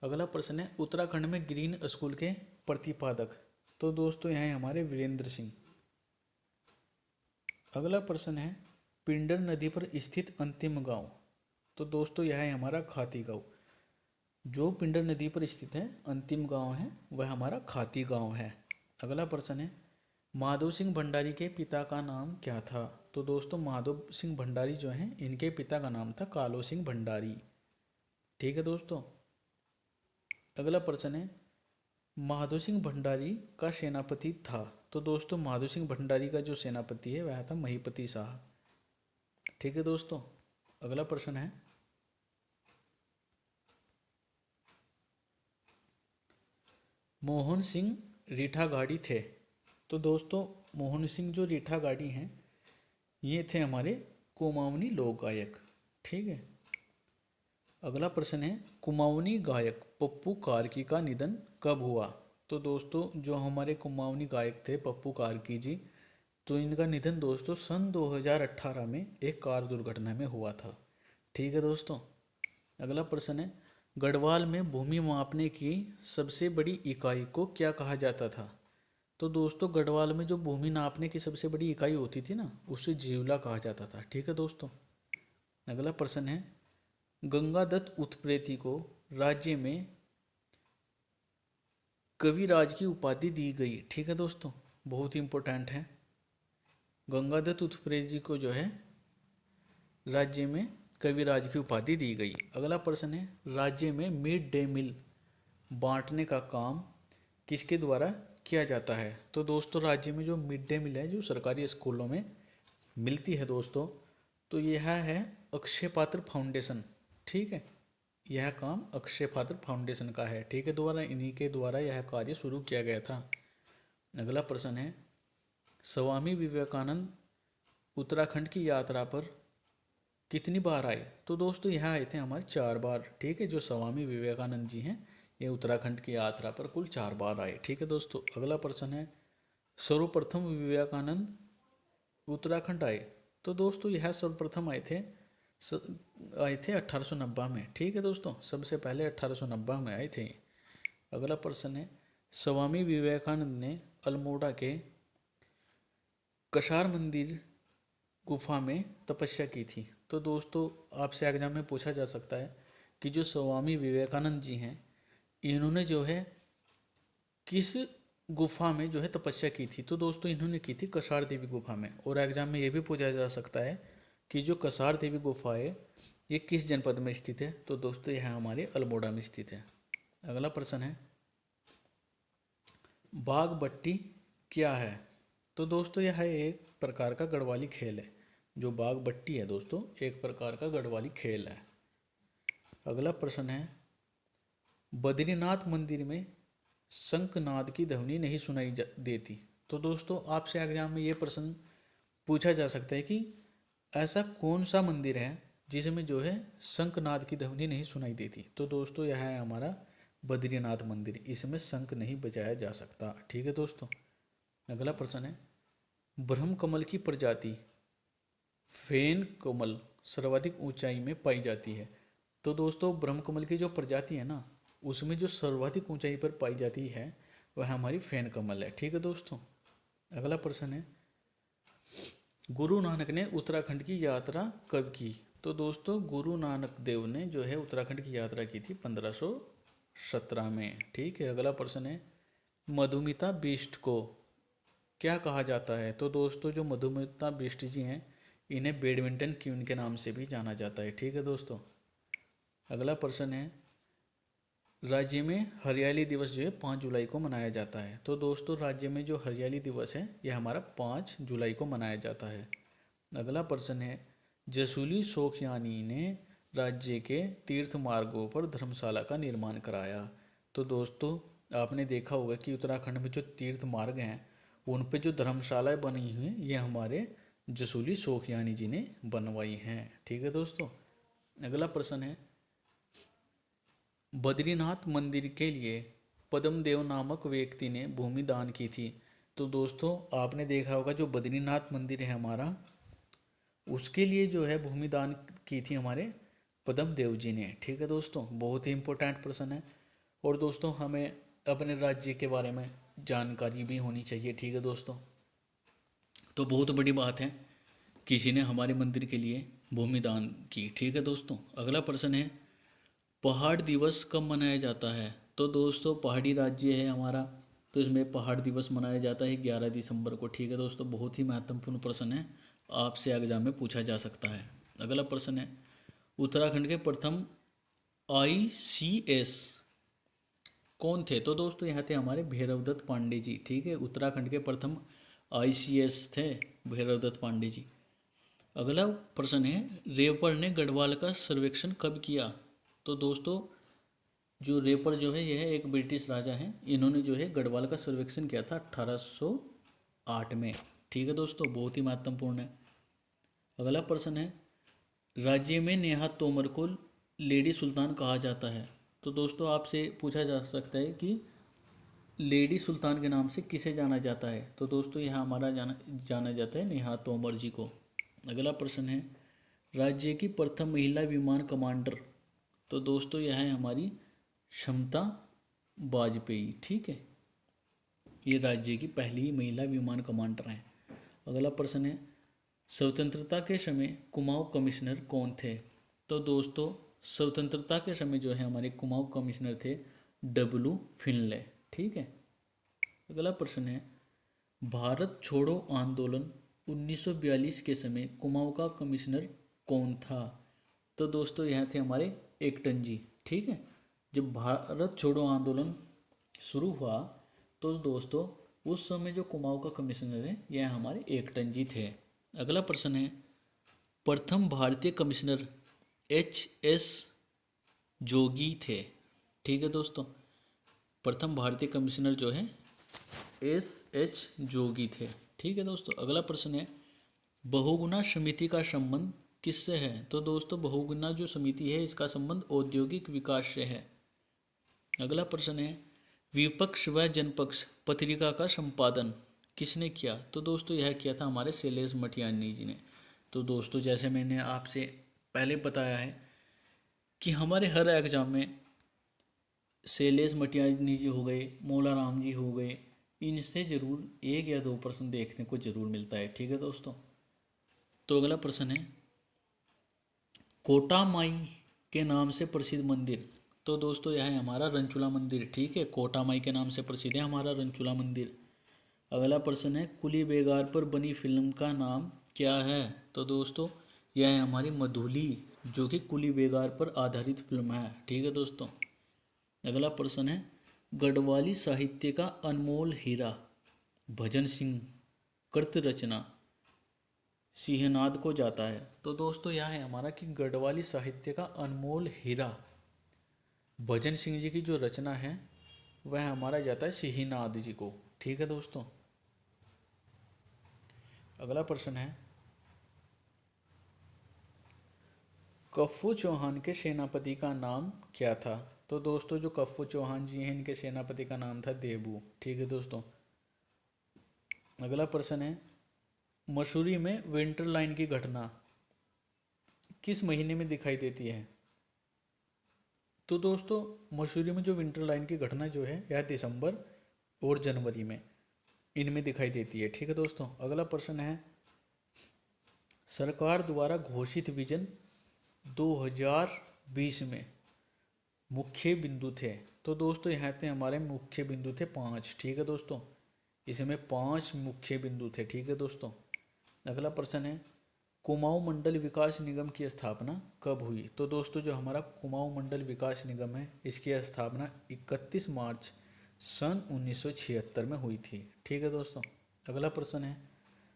अगला प्रश्न है उत्तराखंड में ग्रीन स्कूल के प्रतिपादक। तो दोस्तों यहाँ हमारे वीरेंद्र सिंह। अगला प्रश्न है पिंडर नदी पर स्थित अंतिम गांव। तो दोस्तों यह है हमारा खाती गांव। जो पिंडर नदी पर स्थित है अंतिम गांव है वह हमारा खाती गांव है। अगला प्रश्न है माधव सिंह भंडारी के पिता का नाम क्या था। तो दोस्तों माधव सिंह भंडारी जो हैं इनके पिता का नाम था कालो सिंह भंडारी। ठीक है दोस्तों। अगला प्रश्न है माधव सिंह भंडारी का सेनापति था। तो दोस्तों माधव सिंह भंडारी का जो सेनापति है वह था महीपति शाह। ठीक है दोस्तों। अगला प्रश्न है मोहन सिंह रीठा गाड़ी थे। तो दोस्तों मोहन सिंह जो रीठा गाड़ी हैं ये थे हमारे कुमाऊनी लोक गायक। ठीक है। अगला प्रश्न है कुमाऊनी गायक पप्पू कार्की का निधन कब हुआ। तो दोस्तों जो हमारे कुमाऊनी गायक थे पप्पू कार्की जी, तो इनका निधन दोस्तों सन 2018 में एक कार दुर्घटना में हुआ था। ठीक है दोस्तों। अगला प्रश्न है गढ़वाल में भूमि मापने की सबसे बड़ी इकाई को क्या कहा जाता था। तो दोस्तों गढ़वाल में जो भूमि नापने की सबसे बड़ी इकाई होती थी ना उसे जीवला कहा जाता था। ठीक है दोस्तों। अगला प्रश्न है गंगादत्त उत्प्रेती को राज्य में कविराज की उपाधि दी गई। ठीक है दोस्तों, बहुत ही इंपॉर्टेंट है। गंगादत्त उत्प्रेती को जो है राज्य में कविराज की उपाधि दी गई। अगला प्रश्न है राज्य में मिड डे मील बांटने का काम किसके द्वारा किया जाता है। तो दोस्तों राज्य में जो मिड डे मील है जो सरकारी स्कूलों में मिलती है दोस्तों, तो यह है अक्षय पात्र फाउंडेशन। ठीक है, यह काम अक्षय पात्र फाउंडेशन का है। ठीक है, द्वारा इन्हीं के द्वारा यह कार्य शुरू किया गया था। अगला प्रश्न है स्वामी विवेकानंद उत्तराखंड की यात्रा पर कितनी बार आए। तो दोस्तों यहाँ आए थे हमारे 4 बार। ठीक है, जो स्वामी विवेकानंद जी हैं ये उत्तराखंड की यात्रा पर कुल 4 बार आए। ठीक है दोस्तों। अगला प्रश्न है सर्वप्रथम विवेकानंद उत्तराखंड आए। तो दोस्तों यह सर्वप्रथम आए थे 1890 में। ठीक है दोस्तों, सबसे पहले 1890 में आए थे। अगला प्रश्न है स्वामी विवेकानंद ने अल्मोड़ा के कसार मंदिर गुफा में तपस्या की थी। तो दोस्तों आपसे एग्जाम में पूछा जा सकता है कि जो स्वामी विवेकानंद जी हैं इन्होंने जो है किस गुफा में जो है तपस्या की थी। तो दोस्तों इन्होंने की थी कसार देवी गुफा में। और एग्जाम में ये भी पूछा जा सकता है कि जो कसार देवी गुफा है ये किस जनपद में स्थित है। तो दोस्तों यह हमारे अल्मोड़ा में स्थित है। अगला प्रश्न है बाघ बट्टी क्या है। तो दोस्तों यह एक प्रकार का गढ़वाली खेल है। जो बाघ बट्टी है दोस्तों एक प्रकार का गढ़वाली खेल है। अगला प्रश्न है बद्रीनाथ मंदिर में शंखनाद की ध्वनि नहीं सुनाई देती। तो दोस्तों आपसे एग्जाम में ये प्रश्न पूछा जा सकता है कि ऐसा कौन सा मंदिर है जिसमें जो है शंखनाद की ध्वनि नहीं सुनाई देती। तो दोस्तों यह है हमारा बद्रीनाथ मंदिर, इसमें शंख नहीं बजाया जा सकता। ठीक है दोस्तों। अगला प्रश्न है ब्रह्म कमल की प्रजाति फेन कमल सर्वाधिक ऊंचाई में पाई जाती है। तो दोस्तों ब्रह्म कमल की जो प्रजाति है ना उसमें जो सर्वाधिक ऊंचाई पर पाई जाती है वह हमारी फेन कमल है। ठीक है दोस्तों। अगला प्रश्न है गुरु नानक ने उत्तराखंड की यात्रा कब की। तो दोस्तों गुरु नानक देव ने जो है उत्तराखंड की यात्रा की थी 1517 में। ठीक है। अगला प्रश्न है मधुमिता बिष्ट को क्या कहा जाता है। तो दोस्तों जो मधुमिता बिष्ट जी हैं इन्हें बैडमिंटन क्वीन के नाम से भी जाना जाता है। ठीक है दोस्तों। अगला प्रश्न है राज्य में हरियाली दिवस जो है 5 जुलाई को मनाया जाता है। तो दोस्तों राज्य में जो हरियाली दिवस है यह हमारा 5 जुलाई को मनाया जाता है। अगला प्रश्न है, जसूली शोखयानी ने राज्य के तीर्थ मार्गों पर धर्मशाला का निर्माण कराया। तो दोस्तों आपने देखा होगा कि उत्तराखंड में जो तीर्थ मार्ग हैं उन पे जो धर्मशालाएं बनी हुई हैं ये हमारे जसूली शोखयानी जी ने बनवाई हैं। ठीक है दोस्तों। अगला प्रश्न है, बद्रीनाथ मंदिर के लिए पद्मदेव नामक व्यक्ति ने भूमि दान की थी। तो दोस्तों आपने देखा होगा जो बद्रीनाथ मंदिर है हमारा उसके लिए जो है भूमि दान की थी हमारे पद्मदेव जी ने। ठीक है दोस्तों, बहुत ही इम्पोर्टेंट प्रश्न है। और दोस्तों हमें अपने राज्य के बारे में जानकारी भी होनी चाहिए। ठीक है दोस्तों, तो बहुत बड़ी बात है किसी ने हमारे मंदिर के लिए भूमि दान की। ठीक है दोस्तों। अगला प्रश्न है, पहाड़ दिवस कब मनाया जाता है। तो दोस्तों पहाड़ी राज्य है हमारा तो इसमें पहाड़ दिवस मनाया जाता है 11 दिसंबर को। ठीक है दोस्तों, बहुत ही महत्वपूर्ण प्रश्न है, आपसे एग्जाम में पूछा जा सकता है। अगला प्रश्न है, उत्तराखंड के प्रथम ICS कौन थे। तो दोस्तों यहाँ थे हमारे भैरवदत्त पांडे जी। ठीक है, उत्तराखंड के प्रथम ICS थे भैरवदत्त पांडे जी। अगला प्रश्न है, रेपर ने गढ़वाल का सर्वेक्षण कब किया। तो दोस्तों जो रेपर जो है यह एक ब्रिटिश राजा हैं, इन्होंने जो है गढ़वाल का सर्वेक्षण किया था 1808 में। ठीक है दोस्तों, बहुत ही महत्वपूर्ण है। अगला प्रश्न है, राज्य में नेहा तोमर को लेडी सुल्तान कहा जाता है। तो दोस्तों आपसे पूछा जा सकता है कि लेडी सुल्तान के नाम से किसे जाना जाता है। तो दोस्तों यहाँ हमारा जाना जाता है नेहा तोमर जी को। अगला प्रश्न है, राज्य की प्रथम महिला विमान कमांडर। तो दोस्तों यह है हमारी क्षमता वाजपेयी। ठीक है, ये राज्य की पहली महिला विमान कमांडर हैं। अगला प्रश्न है, स्वतंत्रता के समय कुमाऊं कमिश्नर कौन थे। तो दोस्तों स्वतंत्रता के समय जो है हमारे कुमाऊं कमिश्नर थे W फिनले। ठीक है। अगला प्रश्न है, भारत छोड़ो आंदोलन 1942 के समय कुमाऊं का कमिश्नर कौन था। तो दोस्तों यहाँ थे हमारे एकटन जी। ठीक है, जब भारत छोड़ो आंदोलन शुरू हुआ तो दोस्तों उस समय जो कुमाऊं का कमिश्नर है यह हमारे एकटन जी थे। अगला प्रश्न है, प्रथम भारतीय कमिश्नर HS जोगी थे। ठीक है दोस्तों, प्रथम भारतीय कमिश्नर जो है SH जोगी थे। ठीक है दोस्तों। अगला प्रश्न है, बहुगुणा समिति का संबंध किससे है। तो दोस्तों बहुगुणा जो समिति है इसका संबंध औद्योगिक विकास से है। अगला प्रश्न है, विपक्ष व जनपक्ष पत्रिका का संपादन किसने किया। तो दोस्तों यह किया था हमारे शैलेश मटियानी जी ने। तो दोस्तों जैसे मैंने आपसे पहले बताया है कि हमारे हर एग्जाम में शैलेश मटियानी जी हो गए, मौला राम जी हो गए, इनसे जरूर 1 या 2 प्रश्न देखने को जरूर मिलता है। ठीक है दोस्तों। तो अगला प्रश्न है, कोटा माई के नाम से प्रसिद्ध मंदिर। तो दोस्तों यह है हमारा रंचुला मंदिर। ठीक है, कोटा माई के नाम से प्रसिद्ध है हमारा रंचुला मंदिर। अगला प्रश्न है, कुली बेगार पर बनी फिल्म का नाम क्या है। तो दोस्तों यह है हमारी मधुली जो कि कुली बेगार पर आधारित फिल्म है। ठीक है दोस्तों। अगला प्रश्न है, गढ़वाली साहित्य का अनमोल हीरा भजन सिंह कृत रचना सिंहनाद को जाता है। तो दोस्तों यह है हमारा कि गढ़वाली साहित्य का अनमोल हीरा भजन सिंह जी की जो रचना है वह हमारा जाता है सिंहनाद जी को। ठीक है दोस्तों। अगला प्रश्न है, कफ्फू चौहान के सेनापति का नाम क्या था। तो दोस्तों जो कफ्फू चौहान जी हैं इनके सेनापति का नाम था देबू। ठीक है दोस्तों। अगला प्रश्न है, मसूरी में विंटर लाइन की घटना किस महीने में दिखाई देती है। तो दोस्तों मसूरी में जो विंटर लाइन की घटना जो है यह दिसंबर और जनवरी में इनमें दिखाई देती है। ठीक है दोस्तों। अगला प्रश्न है, सरकार द्वारा घोषित विजन 2020 में मुख्य बिंदु थे। तो दोस्तों यहाँ पे हमारे मुख्य बिंदु थे 5। ठीक है दोस्तों, इसमें 5 मुख्य बिंदु थे। ठीक है दोस्तों। अगला प्रश्न है, कुमाऊं मंडल विकास निगम की स्थापना कब हुई? तो दोस्तों जो हमारा कुमाऊं मंडल विकास निगम है इसकी स्थापना 31 मार्च सन 1976 में हुई थी। ठीक है दोस्तों। अगला प्रश्न है,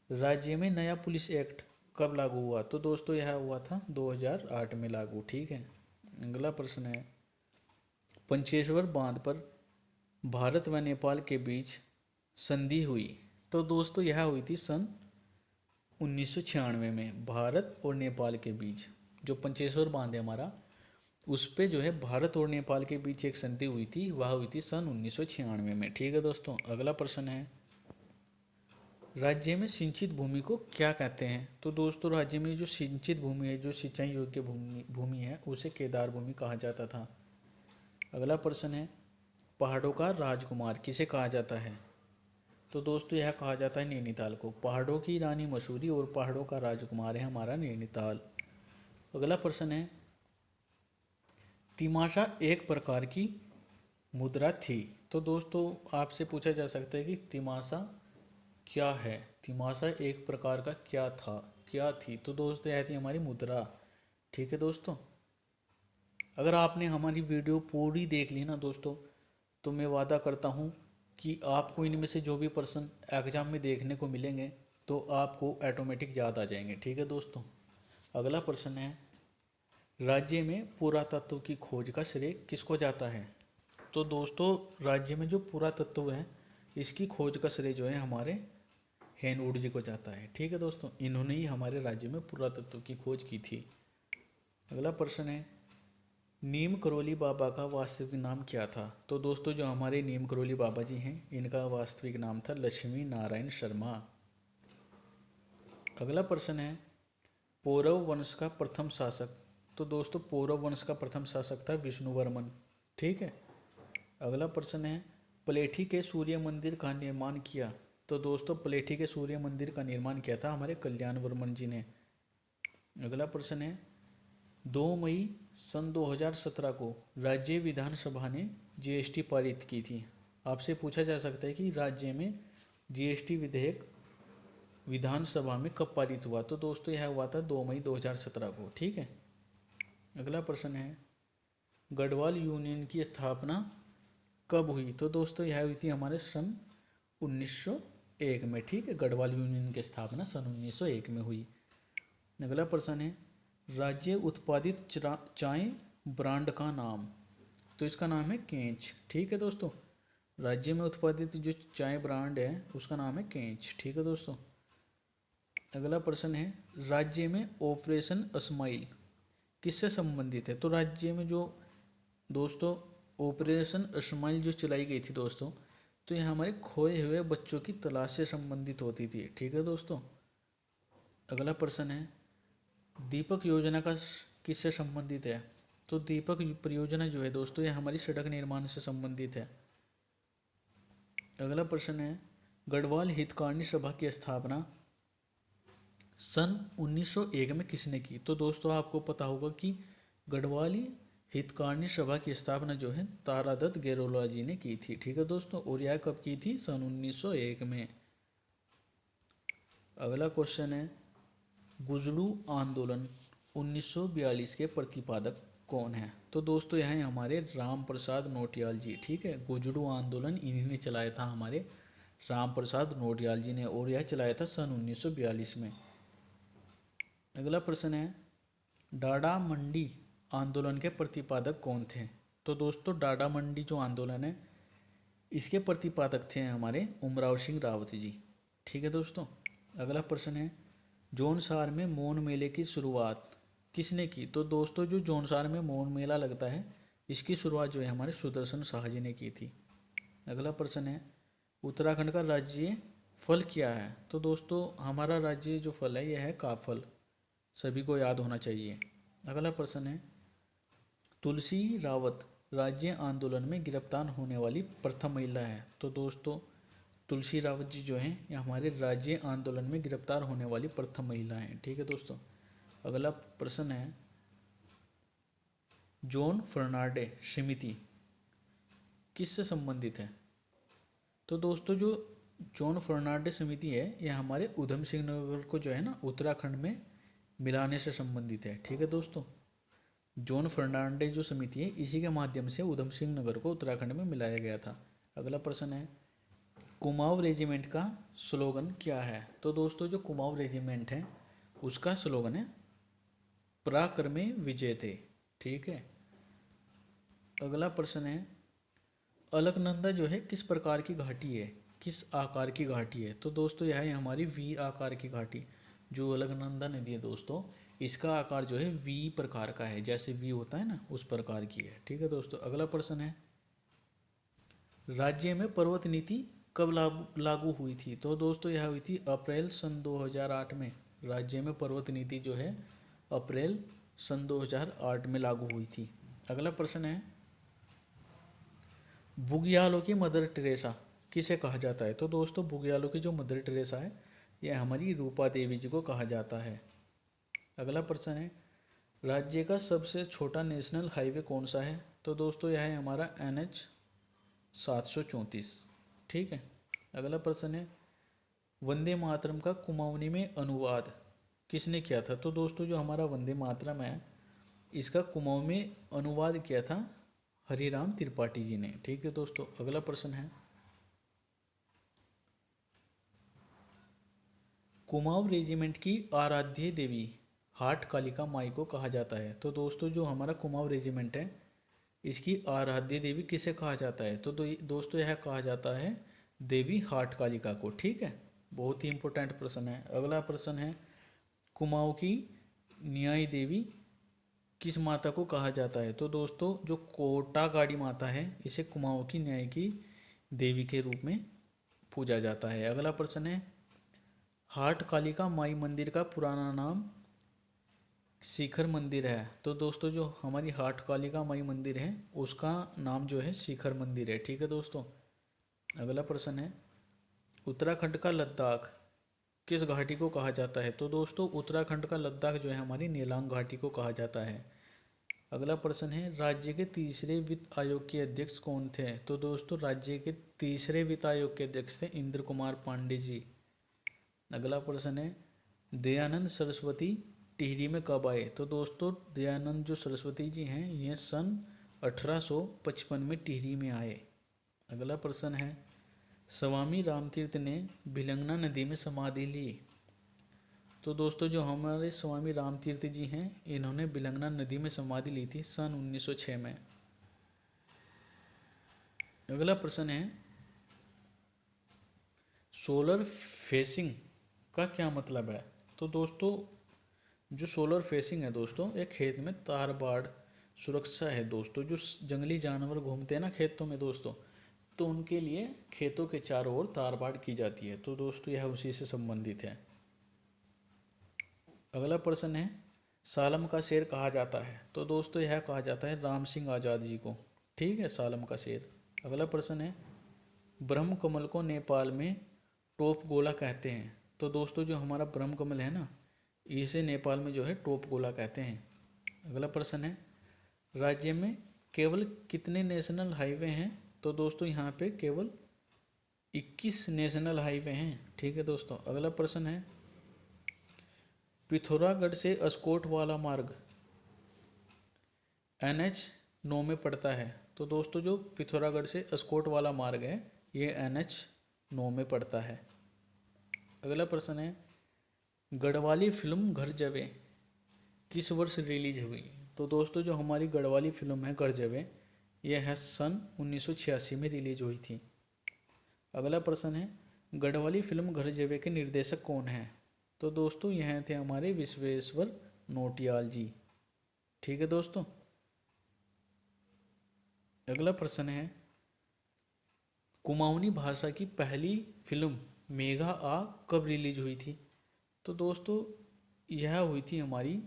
राज्य में नया पुलिस एक्ट कब लागू हुआ? तो दोस्तों यह हुआ था 2008 में लागू। ठीक है। अगला प्रश्न है, पंचेश्वर बांध पर भारत व नेपाल के बीच संधि हुई। तो दोस्तों यह हुई थी सन 1996 में भारत और नेपाल के बीच। जो पंचेश्वर बांध है हमारा, उस पे जो है भारत और नेपाल के बीच एक संधि हुई थी, वह हुई थी सन 1996 में। ठीक है दोस्तों। अगला प्रश्न है, राज्य में सिंचित भूमि को क्या कहते हैं? तो दोस्तों राज्य में जो सिंचित भूमि है, जो सिंचाई योग्य भूमि है, उसे केदार भूमि कहा जाता था। अगला प्रश्न है, पहाड़ों का राजकुमार किसे कहा जाता है? तो दोस्तों यह कहा जाता है नैनीताल को। पहाड़ों की रानी मसूरी और पहाड़ों का राजकुमार है हमारा नैनीताल। अगला प्रश्न है, तिमाशा एक प्रकार की मुद्रा थी। तो दोस्तों आपसे पूछा जा सकता है कि तिमाशा क्या है? तिमाशा एक प्रकार का क्या था, क्या थी? तो दोस्तों यह थी हमारी मुद्रा। ठीक है दोस्तों। अगर आपने हमारी वीडियो पूरी देख ली ना दोस्तों, तो मैं वादा करता हूँ कि आपको इनमें से जो भी प्रश्न एग्जाम में देखने को मिलेंगे तो आपको ऑटोमेटिक याद आ जाएंगे। ठीक है दोस्तों। अगला प्रश्न है, राज्य में पुरातत्व की खोज का श्रेय किसको जाता है? तो दोस्तों राज्य में जो पुरातत्व है इसकी खोज का श्रेय जो है हमारे हेनवुड जी को जाता है। ठीक है दोस्तों। इन्होंने ही हमारे राज्य में पुरातत्व की खोज की थी। अगला प्रश्न है, नीम करोली बाबा का वास्तविक नाम क्या था? तो दोस्तों जो हमारे नीम करोली बाबा जी हैं इनका वास्तविक नाम था लक्ष्मी नारायण शर्मा। अगला प्रश्न है, पौरव वंश का प्रथम शासक। तो दोस्तों पौरव वंश का प्रथम शासक था विष्णुवर्मन। ठीक है। अगला प्रश्न है, प्लेठी के सूर्य मंदिर का निर्माण किया। तो दोस्तों प्लेठी के सूर्य मंदिर का निर्माण किया था हमारे कल्याण वर्मन जी ने। अगला प्रश्न है, 2 मई सन 2017 को राज्य विधानसभा ने जीएसटी पारित की थी। आपसे पूछा जा सकता है कि राज्य में जीएसटी विधेयक विधानसभा में कब पारित हुआ? तो दोस्तों यह हुआ था 2 मई 2017 को। ठीक है। अगला प्रश्न है, गढ़वाल यूनियन की स्थापना कब हुई? तो दोस्तों यह हुई थी हमारे सन 1901 में। ठीक है। गढ़वाल यूनियन की स्थापना सन 1901 में हुई। अगला प्रश्न है, राज्य उत्पादित चाय ब्रांड का नाम। तो इसका नाम है केंच। ठीक है दोस्तों। राज्य में उत्पादित जो चाय ब्रांड है उसका नाम है केंच। ठीक है दोस्तों। अगला प्रश्न है, राज्य में ऑपरेशन स्माइल किससे संबंधित है? तो राज्य में जो दोस्तों ऑपरेशन स्माइल जो चलाई गई थी दोस्तों, तो यह हमारे खोए हुए बच्चों की तलाश से संबंधित होती थी। ठीक है दोस्तों। अगला प्रश्न है, दीपक योजना का किससे संबंधित है? तो दीपक परियोजना जो है दोस्तों ये हमारी सड़क निर्माण से संबंधित है। अगला प्रश्न है, गढ़वाल हितकारिणी सभा की स्थापना सन 1901 में किसने की? तो दोस्तों आपको पता होगा कि गढ़वाल हितकारिणी सभा की स्थापना जो है तारादत्त गेरोला जी ने की थी। ठीक है दोस्तों। और यह कब की थी? सन 1901 में। अगला क्वेश्चन है, गुजरू आंदोलन 1942 के प्रतिपादक कौन है? तो दोस्तों यह है हमारे राम प्रसाद नौटियाल जी। ठीक है। गुजरू आंदोलन इन्हीं ने चलाया था हमारे राम प्रसाद नौटियाल जी ने, और यह चलाया था सन 1942 में। अगला प्रश्न है, डाडा मंडी आंदोलन के प्रतिपादक कौन थे? तो दोस्तों डाडा मंडी जो आंदोलन है इसके प्रतिपादक थे हमारे उमराव सिंह रावत जी। ठीक है दोस्तों। अगला प्रश्न है, जौनसार में मौन मेले की शुरुआत किसने की? तो दोस्तों जो जौनसार में मौन मेला लगता है इसकी शुरुआत जो है हमारे सुदर्शन शाह जी ने की थी। अगला प्रश्न है, उत्तराखंड का राज्य फल क्या है? तो दोस्तों हमारा राज्य जो फल है यह है काफल, सभी को याद होना चाहिए। अगला प्रश्न है, तुलसी रावत राज्य आंदोलन में गिरफ्तार होने वाली प्रथम महिला है। तो दोस्तों तुलसी रावत जी जो हैं ये हमारे राज्य आंदोलन में गिरफ्तार होने वाली प्रथम महिला हैं। ठीक है दोस्तों। अगला प्रश्न है, जॉन फर्नांडे समिति किससे संबंधित है? तो दोस्तों जो जॉन फर्नांडे समिति है यह हमारे उधम सिंह नगर को जो है ना उत्तराखंड में मिलाने से संबंधित है। ठीक है दोस्तों, जॉन फर्नांडिस जो समिति है इसी के माध्यम से उधम सिंह नगर को उत्तराखंड में मिलाया गया था। अगला प्रश्न है, कुमाऊं रेजिमेंट का स्लोगन क्या है? तो दोस्तों जो कुमाऊं रेजिमेंट है उसका स्लोगन है पराक्रमे विजेते। ठीक है। अगला प्रश्न है, अलकनंदा जो है किस प्रकार की घाटी है, किस आकार की घाटी है? तो दोस्तों यह है हमारी वी आकार की घाटी। जो अलकनंदा नदी है दोस्तों, इसका आकार जो है वी प्रकार का है, जैसे वी होता है ना उस प्रकार की है। ठीक है दोस्तों। अगला प्रश्न है, राज्य में पर्वत नीति कब लागू हुई थी? तो दोस्तों यह हुई थी अप्रैल सन 2008 में। राज्य में पर्वत नीति जो है अप्रैल सन 2008 में लागू हुई थी। अगला प्रश्न है, बुग्यालों की मदर टेरेसा किसे कहा जाता है? तो दोस्तों बुग्यालों की जो मदर टेरेसा है यह हमारी रूपा देवी जी को कहा जाता है। अगला प्रश्न है, राज्य का सबसे छोटा नेशनल हाईवे कौन सा है? तो दोस्तों यह है हमारा NH 734। ठीक है। अगला प्रश्न है, वंदे मातरम का कुमाऊनी में अनुवाद किसने किया था? तो दोस्तों जो हमारा वंदे मातरम है इसका कुमाऊं में अनुवाद किया था हरिराम त्रिपाठी जी ने। ठीक है दोस्तों। अगला प्रश्न है, कुमाऊं रेजिमेंट की आराध्य देवी हाट कालिका माई को कहा जाता है। तो दोस्तों जो हमारा कुमाऊं रेजिमेंट है इसकी आराध्य देवी किसे कहा जाता है? तो दोस्तों यह कहा जाता है देवी हाट कालिका को। ठीक है, बहुत ही इंपॉर्टेंट प्रश्न है। अगला प्रश्न है, कुमाऊं की न्याय देवी किस माता को कहा जाता है? तो दोस्तों जो कोटागाड़ी माता है इसे कुमाऊं की न्याय की देवी के रूप में पूजा जाता है। अगला प्रश्न है, हाट कालिका माई मंदिर का पुराना नाम शिखर मंदिर है। तो दोस्तों जो हमारी हाट कालिका माई मंदिर है उसका नाम जो है शिखर मंदिर है। ठीक है दोस्तों। अगला प्रश्न है, उत्तराखंड का लद्दाख किस घाटी को कहा जाता है? तो दोस्तों उत्तराखंड का लद्दाख जो है हमारी नेलांग घाटी को कहा जाता है। अगला प्रश्न है, राज्य के तीसरे वित्त आयोग के अध्यक्ष कौन थे? तो दोस्तों राज्य के तीसरे वित्त आयोग के अध्यक्ष थे इंद्र कुमार पांडे जी। अगला प्रश्न है, दयानंद सरस्वती टिहरी में कब आए? तो दोस्तों दयानंद जो सरस्वती जी हैं ये सन 1855 में टिहरी में आए। अगला प्रश्न है, स्वामी रामतीर्थ ने भिलंगना नदी में समाधि ली। तो दोस्तों जो हमारे स्वामी रामतीर्थ जी हैं इन्होंने भिलंगना नदी में समाधि ली थी सन 1906 में। अगला प्रश्न है, सोलर फेसिंग का क्या मतलब है? तो दोस्तों जो सोलर फेसिंग है दोस्तों एक खेत में तार बाड़ सुरक्षा है दोस्तों। जो जंगली जानवर घूमते हैं ना खेतों में दोस्तों, तो उनके लिए खेतों के चारों ओर तार बाड़ की जाती है। तो दोस्तों यह उसी से संबंधित है। अगला प्रश्न है, सालम का शेर कहा जाता है? तो दोस्तों यह कहा जाता है राम सिंह आज़ाद जी को। ठीक है, सालम का शेर। अगला प्रश्न है, ब्रह्म कमल को नेपाल में टोप गोला कहते हैं। तो दोस्तों जो हमारा ब्रह्म कमल है ना इसे नेपाल में जो है टोप गोला कहते हैं। अगला प्रश्न है, राज्य में केवल कितने नेशनल हाईवे हैं? तो दोस्तों यहाँ पे केवल 21 नेशनल हाईवे हैं। ठीक है दोस्तों। अगला प्रश्न है, पिथौरागढ़ से अस्कोट वाला मार्ग NH 9 में पड़ता है। तो दोस्तों जो पिथौरागढ़ से अस्कोट वाला मार्ग है ये NH 9 में पड़ता है। अगला प्रश्न है, गढ़वाली फिल्म घर जवे किस वर्ष रिलीज हुई? तो दोस्तों जो हमारी गढ़वाली फिल्म है घर जवे यह है सन 1986 में रिलीज हुई थी। अगला प्रश्न है, गढ़वाली फिल्म घर जवे के निर्देशक कौन हैं? तो दोस्तों यह थे हमारे विश्वेश्वर नोटियाल जी। ठीक है दोस्तों। अगला प्रश्न है, कुमाऊनी भाषा की पहली फिल्म मेघा आ कब रिलीज हुई थी? तो दोस्तों यह हुई थी हमारी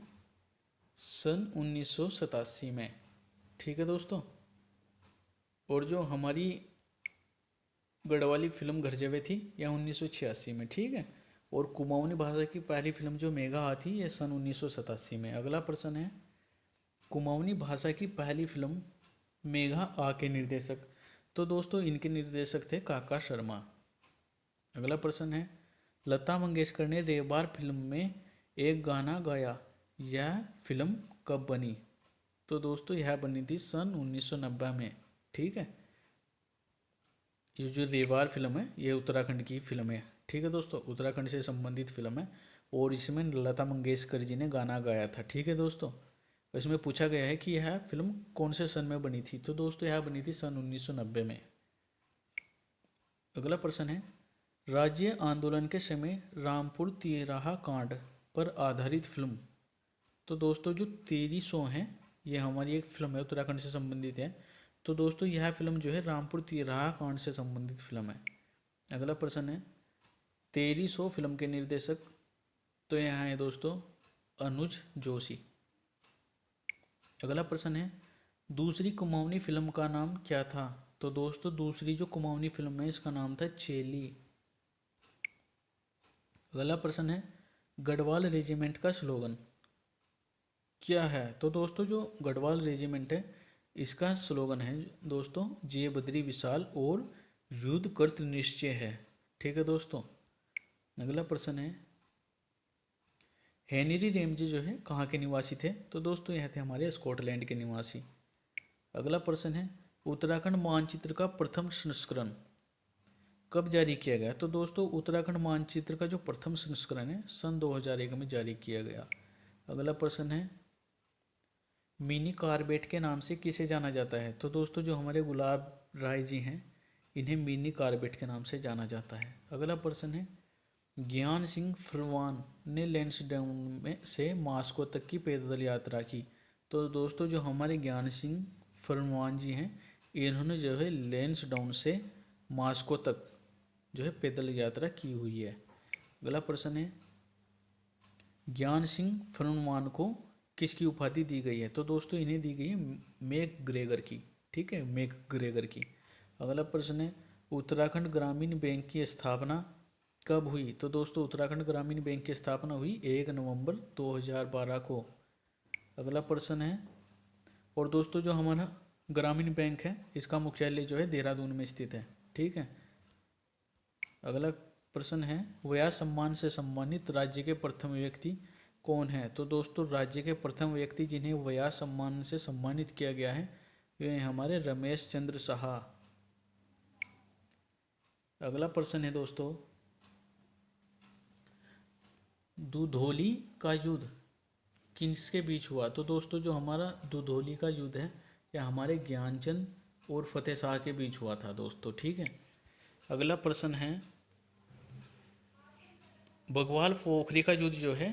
सन 1987 में। ठीक है दोस्तों। और जो हमारी गढ़वाली फिल्म घर जवे थी यह 1986 में। ठीक है। और कुमाऊनी भाषा की पहली फिल्म जो मेघा आ थी यह सन 1987 में। अगला प्रश्न है, कुमाऊनी भाषा की पहली फिल्म मेघा आ के निर्देशक? तो दोस्तों इनके निर्देशक थे काका शर्मा। अगला प्रश्न है, लता मंगेशकर ने रेबार फिल्म में एक गाना गाया यह फिल्म कब बनी? तो दोस्तों यह बनी थी सन 1990 में। ठीक है, ये जो रेवार फिल्म है ये उत्तराखंड की फिल्म है। ठीक है दोस्तों, उत्तराखंड से संबंधित फिल्म है और इसमें लता मंगेशकर जी ने गाना गाया था। ठीक है दोस्तों, इसमें पूछा गया है कि यह फिल्म कौन से सन में बनी थी? तो दोस्तों यह बनी थी सन 1990 में। अगला प्रश्न है, राज्य आंदोलन के समय रामपुर तिराहा कांड पर आधारित फिल्म। तो दोस्तों जो तेरी सौ है ये हमारी एक फिल्म है, उत्तराखंड से संबंधित है। तो दोस्तों यह फिल्म जो है रामपुर तिराहा कांड से संबंधित फिल्म है। अगला प्रश्न है, तेरी सौ फिल्म के निर्देशक। तो यहाँ है दोस्तों अनुज जोशी। अगला प्रश्न है, दूसरी कुमाऊनी फिल्म का नाम क्या था? तो दोस्तों दूसरी जो कुमाऊनी फिल्म है इसका नाम था चेली। अगला प्रश्न है, गढ़वाल रेजिमेंट का स्लोगन क्या है? तो दोस्तों जो गढ़वाल रेजिमेंट है इसका स्लोगन है दोस्तों जय बद्री विशाल और युद्ध कृत निश्चय है। ठीक है दोस्तों। अगला प्रश्न है, हेनरी रेमजे जो है कहाँ के निवासी थे? तो दोस्तों यह थे हमारे स्कॉटलैंड के निवासी। अगला प्रश्न है, उत्तराखंड मानचित्र का प्रथम संस्करण कब जारी किया गया? तो दोस्तों उत्तराखंड मानचित्र का जो प्रथम संस्करण है सन 2001 में जारी किया गया। अगला प्रश्न है, मिनी कार्बेट के नाम से किसे जाना जाता है? तो दोस्तों जो हमारे गुलाब राय जी हैं इन्हें मिनी कार्बेट के नाम से जाना जाता है। अगला प्रश्न है, ज्ञान सिंह फरमान ने लैंसडाउन में से मास्को तक की पैदल यात्रा की। तो दोस्तों जो हमारे ज्ञान सिंह फरमान जी हैं इन्होंने जो है लैंसडाउन से मास्को तक जो है पैदल यात्रा की हुई है। अगला प्रश्न है, ज्ञान सिंह फरमान को किसकी उपाधि दी गई है? तो दोस्तों इन्हें दी गई है मैक ग्रेगर की। ठीक है, मैक ग्रेगर की। अगला प्रश्न है, उत्तराखंड ग्रामीण बैंक की स्थापना कब हुई? तो दोस्तों उत्तराखंड ग्रामीण बैंक की स्थापना हुई 1 नवंबर 2012 को। अगला प्रश्न है, और दोस्तों जो हमारा ग्रामीण बैंक है इसका मुख्यालय जो है देहरादून में स्थित है। ठीक है। अगला प्रश्न है, व्यास सम्मान से सम्मानित राज्य के प्रथम व्यक्ति कौन है? तो दोस्तों राज्य के प्रथम व्यक्ति जिन्हें व्यास सम्मान से सम्मानित किया गया है वे हमारे रमेश चंद्र साहा। अगला प्रश्न है दोस्तों, दुधौली का युद्ध किसके बीच हुआ? तो दोस्तों जो हमारा दुधौली का युद्ध है यह हमारे ज्ञानचंद और फतेह शाह के बीच हुआ था दोस्तों। ठीक है। अगला प्रश्न है, बघवाल पोखरी का युद्ध जो है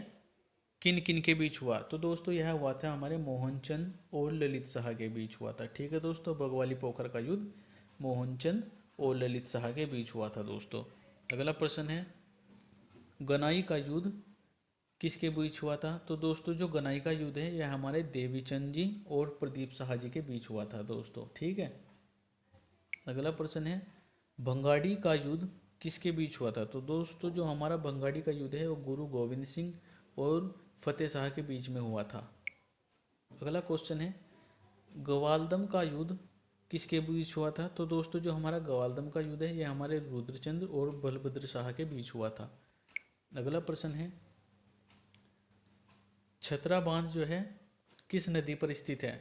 किन किन के बीच हुआ? तो दोस्तों यह हुआ था हमारे मोहनचंद और ललित शाह के बीच हुआ था। ठीक है दोस्तों, बघवाली पोखर का युद्ध मोहनचंद और ललित शाह के बीच हुआ था दोस्तों। अगला प्रश्न है, गनाई का युद्ध किसके बीच हुआ था? तो दोस्तों जो गनाई का युद्ध है यह हमारे देवीचंद जी और प्रदीप शाह जी के बीच हुआ था दोस्तों। ठीक है। अगला प्रश्न है, भंगाड़ी का युद्ध किसके बीच हुआ था? तो दोस्तों जो हमारा भंगाड़ी का युद्ध है वो गुरु गोविंद सिंह और फतेह शाह के बीच में हुआ था। अगला क्वेश्चन है, ग्वालदम का युद्ध किसके बीच हुआ था? तो दोस्तों जो हमारा ग्वालदम का युद्ध है यह हमारे रुद्रचंद्र और बलभद्र शाह के बीच हुआ था। अगला प्रश्न है, छतरा बांध जो है किस नदी पर स्थित है?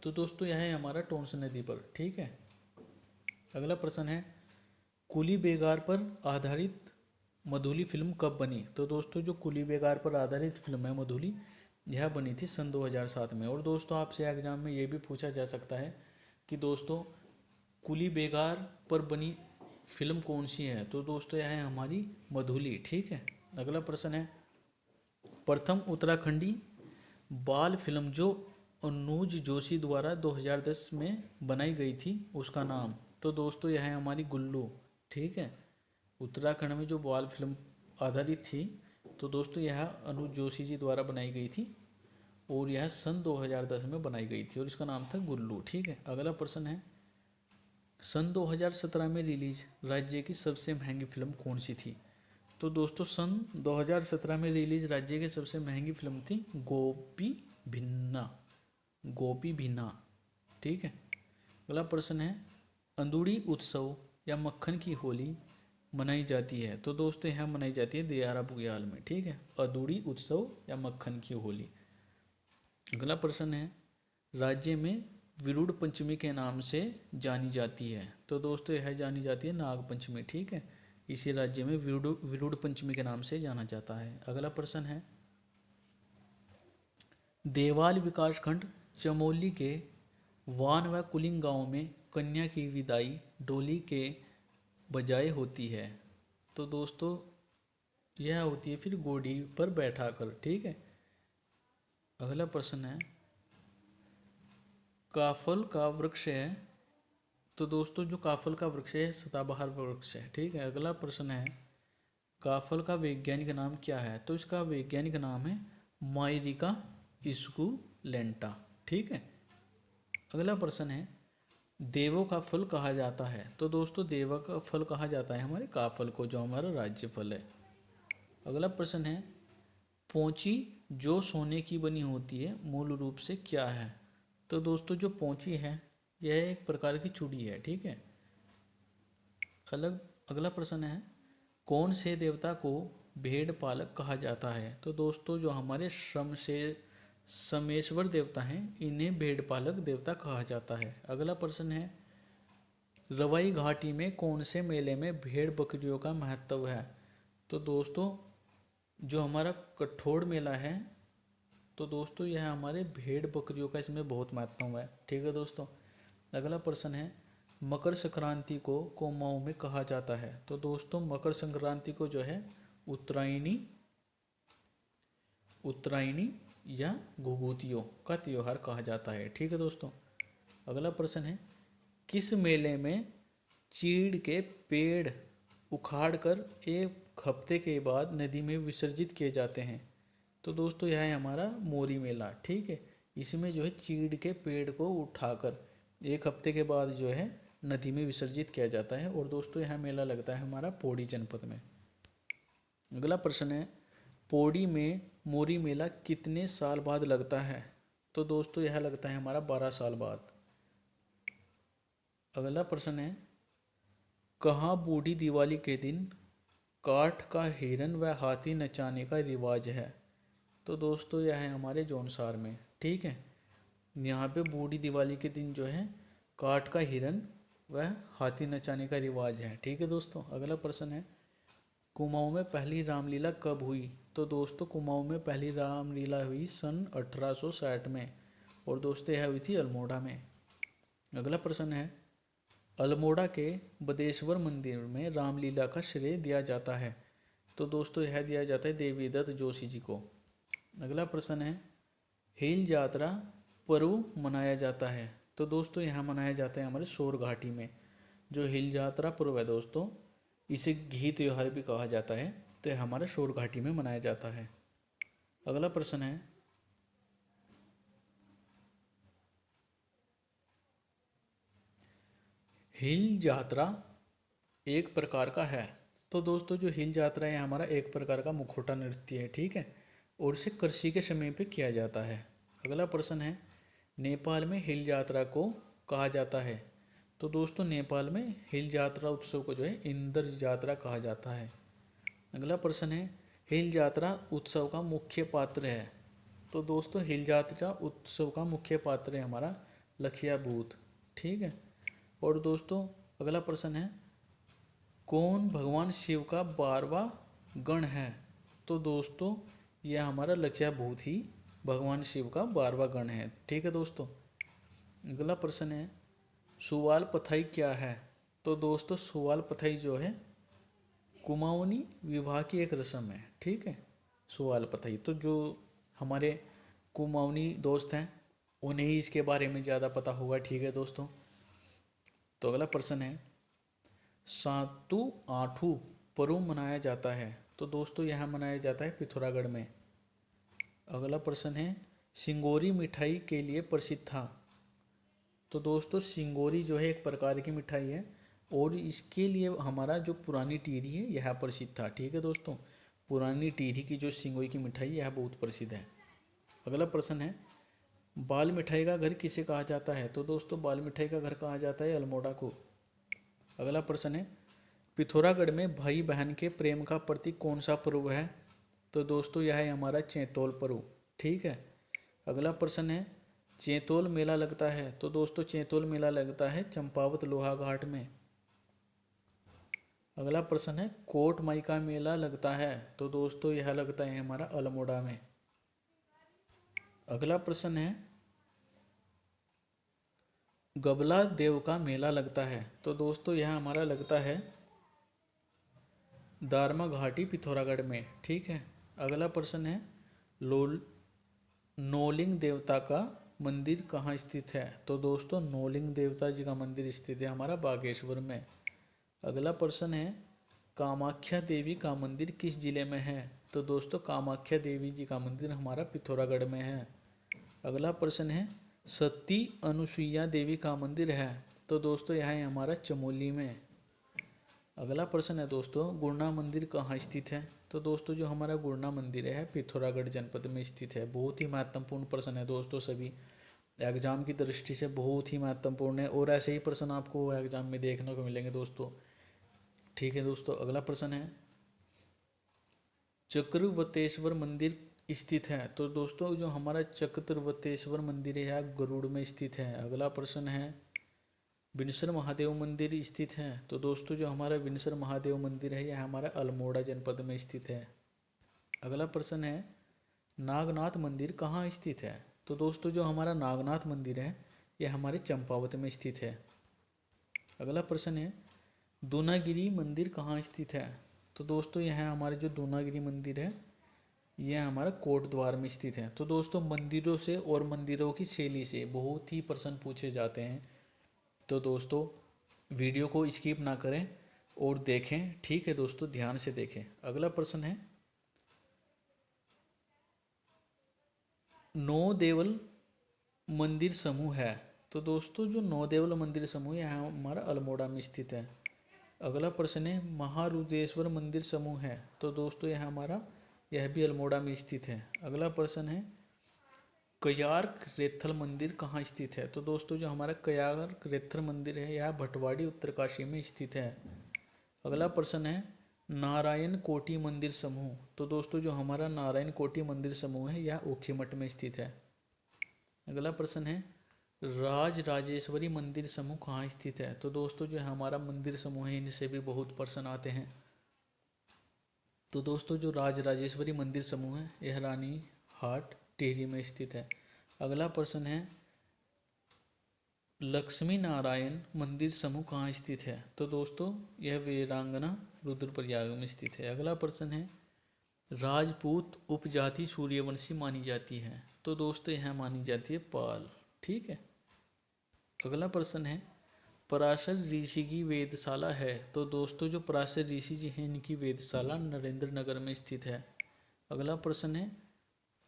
तो दोस्तों यह है हमारा टोंस नदी पर। ठीक है। अगला प्रश्न है, कुली बेगार पर आधारित मधुली फिल्म कब बनी? तो दोस्तों जो कुली बेगार पर आधारित फिल्म है मधुली यह बनी थी सन 2007 में। और दोस्तों आपसे एग्जाम में ये भी पूछा जा सकता है कि दोस्तों कुली बेगार पर बनी फिल्म कौन सी है? तो दोस्तों यह है हमारी मधुली। ठीक है। अगला प्रश्न है, प्रथम उत्तराखंडी बाल फिल्म जो अनुज जोशी द्वारा 2010 में बनाई गई थी उसका नाम? तो दोस्तों यह है हमारी गुल्लू। ठीक है। उत्तराखंड में जो बाल फिल्म आधारित थी तो दोस्तों यह अनुज जोशी जी द्वारा बनाई गई थी और यह सन 2010 में बनाई गई थी और इसका नाम था गुल्लू। ठीक है। अगला प्रश्न है, सन 2017 में रिलीज राज्य की सबसे महंगी फिल्म कौन सी थी? तो दोस्तों सन 2017 में रिलीज राज्य की सबसे महंगी फिल्म थी गोपी भिन्ना। गोपी भिन्ना। ठीक है। अगला प्रश्न है, अंदूरी उत्सव या मक्खन की होली मनाई जाती है? तो दोस्तों यहाँ मनाई जाती है दियारा बुग्याल में। ठीक है, अदूरी उत्सव या मक्खन की होली। अगला प्रश्न है, राज्य में विरुड़ पंचमी के नाम से जानी जाती है? तो दोस्तों यह जानी जाती है नाग पंचमी। ठीक है, इसी राज्य में विरुड़ पंचमी के नाम से जाना जाता है। अगला प्रश्न है, देवाल विकासखंड चमोली के वान व कुलिंग गांव में कन्या की विदाई डोली के बजाय होती है? तो दोस्तों यह होती है फिर घोड़ी पर बैठाकर। ठीक है। अगला प्रश्न है, काफल का वृक्ष है? तो दोस्तों जो काफल का वृक्ष है सदाबहार वृक्ष है। ठीक है। अगला प्रश्न है, काफल का वैज्ञानिक नाम क्या है? तो इसका वैज्ञानिक नाम है मायरिका स्कुलेंटा। ठीक है। अगला प्रश्न है, देवों का फल कहा जाता है? तो दोस्तों देवों का फल कहा जाता है हमारे काफल को, जो हमारा राज्य फल है। अगला प्रश्न है, पोंची जो सोने की बनी होती है मूल रूप से क्या है? तो दोस्तों जो पोंची है यह एक प्रकार की चूड़ी है। ठीक है। अगला प्रश्न है, कौन से देवता को भेड़ पालक कहा जाता है? तो दोस्तों जो हमारे श्रम से समेश्वर देवता हैं इन्हें भेड़ पालक देवता कहा जाता है। अगला प्रश्न है, रवाई घाटी में कौन से मेले में भेड़ बकरियों का महत्व है? तो दोस्तों जो हमारा कठोर मेला है, तो दोस्तों यह हमारे भेड़ बकरियों का इसमें बहुत महत्व है। ठीक है दोस्तों। अगला प्रश्न है, मकर संक्रांति को कुमाऊं में कहा जाता है? तो दोस्तों मकर संक्रांति को जो है उत्तरायणी या घुघुतियों का त्योहार कहा जाता है। ठीक है दोस्तों। अगला प्रश्न है, किस मेले में चीड़ के पेड़ उखाड़कर एक हफ्ते के बाद नदी में विसर्जित किए जाते हैं? तो दोस्तों यह है हमारा मोरी मेला। ठीक है। इसमें जो है चीड़ के पेड़ को उठाकर एक हफ्ते के बाद जो है नदी में विसर्जित किया जाता है। और दोस्तों यह मेला लगता है हमारा पौड़ी जनपद में। अगला प्रश्न है, पौड़ी में मोरी मेला कितने साल बाद लगता है? तो दोस्तों यह लगता है हमारा 12 साल बाद। अगला प्रश्न है, कहाँ बूढ़ी दिवाली के दिन काठ का हिरन व हाथी नचाने का रिवाज है? तो दोस्तों यह है हमारे जौनसार में। ठीक है। यहाँ पे बूढ़ी दिवाली के दिन जो है काठ का हिरन व हाथी नचाने का रिवाज है। ठीक है दोस्तों। अगला प्रश्न है, कुमाऊं में पहली रामलीला कब हुई? तो दोस्तों कुमाऊं में पहली रामलीला हुई सन 1860 में। और दोस्तों यह हुई थी अल्मोड़ा में। अगला प्रश्न है, अल्मोड़ा के बदेश्वर मंदिर में रामलीला का श्रेय दिया जाता है? तो दोस्तों यह दिया जाता है देवीदत्त जोशी जी को। अगला प्रश्न है, हिल यात्रा पर्व मनाया जाता है? तो दोस्तों यहाँ मनाया जाता है हमारे शोर घाटी में। जो हिल यात्रा पर्व है दोस्तों इसे घी त्योहार भी कहा जाता है, तो यह हमारे शोर घाटी में मनाया जाता है। अगला प्रश्न है, हिल यात्रा एक प्रकार का है? तो दोस्तों जो हिल यात्रा है हमारा एक प्रकार का मुखौटा नृत्य है। ठीक है। और इसे कृषि के समय पे किया जाता है। अगला प्रश्न है, नेपाल में हिल यात्रा को कहा जाता है? तो दोस्तों नेपाल में हिल यात्रा उत्सव को जो है इंद्र यात्रा कहा जाता है। अगला प्रश्न है, हिल यात्रा उत्सव का मुख्य पात्र है? तो दोस्तों हिल यात्रा उत्सव का मुख्य पात्र है हमारा लखिया भूत। ठीक है। और दोस्तों अगला प्रश्न है, कौन भगवान शिव का 12वां गण है? तो दोस्तों यह हमारा लखिया भूत ही भगवान शिव का 12वां गण है। ठीक है दोस्तों। अगला प्रश्न है, सुवाल पथाई क्या है? तो दोस्तों सुवाल पथाई जो है कुमाऊनी विवाह की एक रस्म है। ठीक है। सुवाल पथाई तो जो हमारे कुमाऊनी दोस्त हैं उन्हें ही इसके बारे में ज़्यादा पता होगा। ठीक है दोस्तों। तो अगला प्रश्न है, सातु आठू पर्व मनाया जाता है? तो दोस्तों यह मनाया जाता है पिथौरागढ़ में। अगला प्रश्न है, सिंगोरी मिठाई के लिए प्रसिद्ध था? तो दोस्तों सिंगोरी जो है एक प्रकार की मिठाई है और इसके लिए हमारा जो पुरानी टिहरी है यह प्रसिद्ध था। ठीक है दोस्तों। पुरानी टिहरी की जो सिंगोरी की मिठाई यह बहुत प्रसिद्ध है। अगला प्रश्न है, बाल मिठाई का घर किसे कहा जाता है? तो दोस्तों बाल मिठाई का घर कहा जाता है अल्मोड़ा को। अगला प्रश्न है, पिथौरागढ़ में भाई बहन के प्रेम का प्रतीक कौन सा पर्व है? तो दोस्तों यह है हमारा चैतौल पर्व। ठीक है। अगला प्रश्न है, चैतौल मेला लगता है। तो दोस्तों चैतौल मेला लगता है चंपावत लोहा घाट में। अगला प्रश्न है, कोट माई का मेला लगता है। तो दोस्तों यह लगता है हमारा अल्मोड़ा में। अगला प्रश्न है, गबला देव का मेला लगता है। तो दोस्तों यह हमारा लगता है दारमा घाटी पिथौरागढ़ में। ठीक है। अगला प्रश्न है, लोल नौलिंग देवता का मंदिर कहाँ स्थित है? तो दोस्तों नौलिंग देवता जी का मंदिर स्थित है हमारा बागेश्वर में। अगला प्रश्न है, कामाख्या देवी का मंदिर किस जिले में है? तो दोस्तों कामाख्या देवी जी का मंदिर हमारा पिथौरागढ़ में है। अगला प्रश्न है, सती अनुसुईया देवी का मंदिर है। तो दोस्तों यह है हमारा चमोली में। अगला प्रश्न है दोस्तों, गुरना मंदिर कहाँ स्थित है? तो दोस्तों जो हमारा गुरना मंदिर है पिथौरागढ़ जनपद में स्थित है। बहुत ही महत्वपूर्ण प्रश्न है दोस्तों, सभी एग्जाम की दृष्टि से बहुत ही महत्वपूर्ण है और ऐसे ही प्रश्न आपको एग्जाम में देखने को मिलेंगे दोस्तों। ठीक है दोस्तों। अगला प्रश्न है, चक्रवतेश्वर मंदिर स्थित है। तो दोस्तों जो हमारा चक्रवतेश्वर मंदिर है यह गरुड़ में स्थित है। अगला प्रश्न है, विनसर महादेव मंदिर स्थित है। तो दोस्तों जो हमारा विनसर महादेव मंदिर है यह हमारा अल्मोड़ा जनपद में स्थित है। अगला प्रश्न है, नागनाथ मंदिर कहाँ स्थित है? तो दोस्तों जो हमारा नागनाथ मंदिर है यह हमारे चंपावत में स्थित है। अगला प्रश्न है, दूनागिरी मंदिर कहाँ स्थित है? तो दोस्तों यह हमारे जो दूनागिरी मंदिर है यह हमारा कोट द्वार में स्थित है। तो दोस्तों मंदिरों से और मंदिरों की शैली से बहुत ही प्रश्न पूछे जाते हैं। तो दोस्तों वीडियो को स्किप ना करें और देखें। ठीक है दोस्तों, ध्यान से देखें। अगला प्रश्न है, नौ देवल मंदिर समूह है। तो दोस्तों जो नौ देवल मंदिर समूह है यह हमारा अल्मोड़ा में स्थित है। अगला प्रश्न है, महारुद्रेश्वर मंदिर समूह है। तो दोस्तों यह भी अल्मोड़ा में स्थित है। अगला प्रश्न है, कयार्क रेथल मंदिर कहाँ स्थित है? तो दोस्तों जो हमारा कयार्क रेथल मंदिर है यह भटवाड़ी उत्तरकाशी में स्थित है। अगला प्रश्न है, नारायण कोटि मंदिर समूह। तो दोस्तों जो हमारा नारायण कोटि मंदिर समूह है यह ऊखीमठ में स्थित है। अगला प्रश्न है, राज राजेश्वरी मंदिर समूह कहाँ स्थित है? तो दोस्तों जो हमारा मंदिर समूह है इनसे भी बहुत प्रश्न आते हैं। तो दोस्तों जो राज राजेश्वरी मंदिर समूह है यह रानी हाट टिहरी में स्थित है। अगला प्रश्न है, लक्ष्मी नारायण मंदिर समूह कहाँ स्थित है? तो दोस्तों यह वीरांगना रुद्रप्रयाग में स्थित है। अगला प्रश्न है, राजपूत उपजाति सूर्यवंशी मानी जाती है। तो दोस्तों यह मानी जाती है पाल। ठीक है। अगला प्रश्न है, पराशर ऋषि की वेदशाला है। तो दोस्तों जो पराशर ऋषि जी हैं इनकी वेदशाला नरेंद्र नगर में स्थित है। अगला प्रश्न है,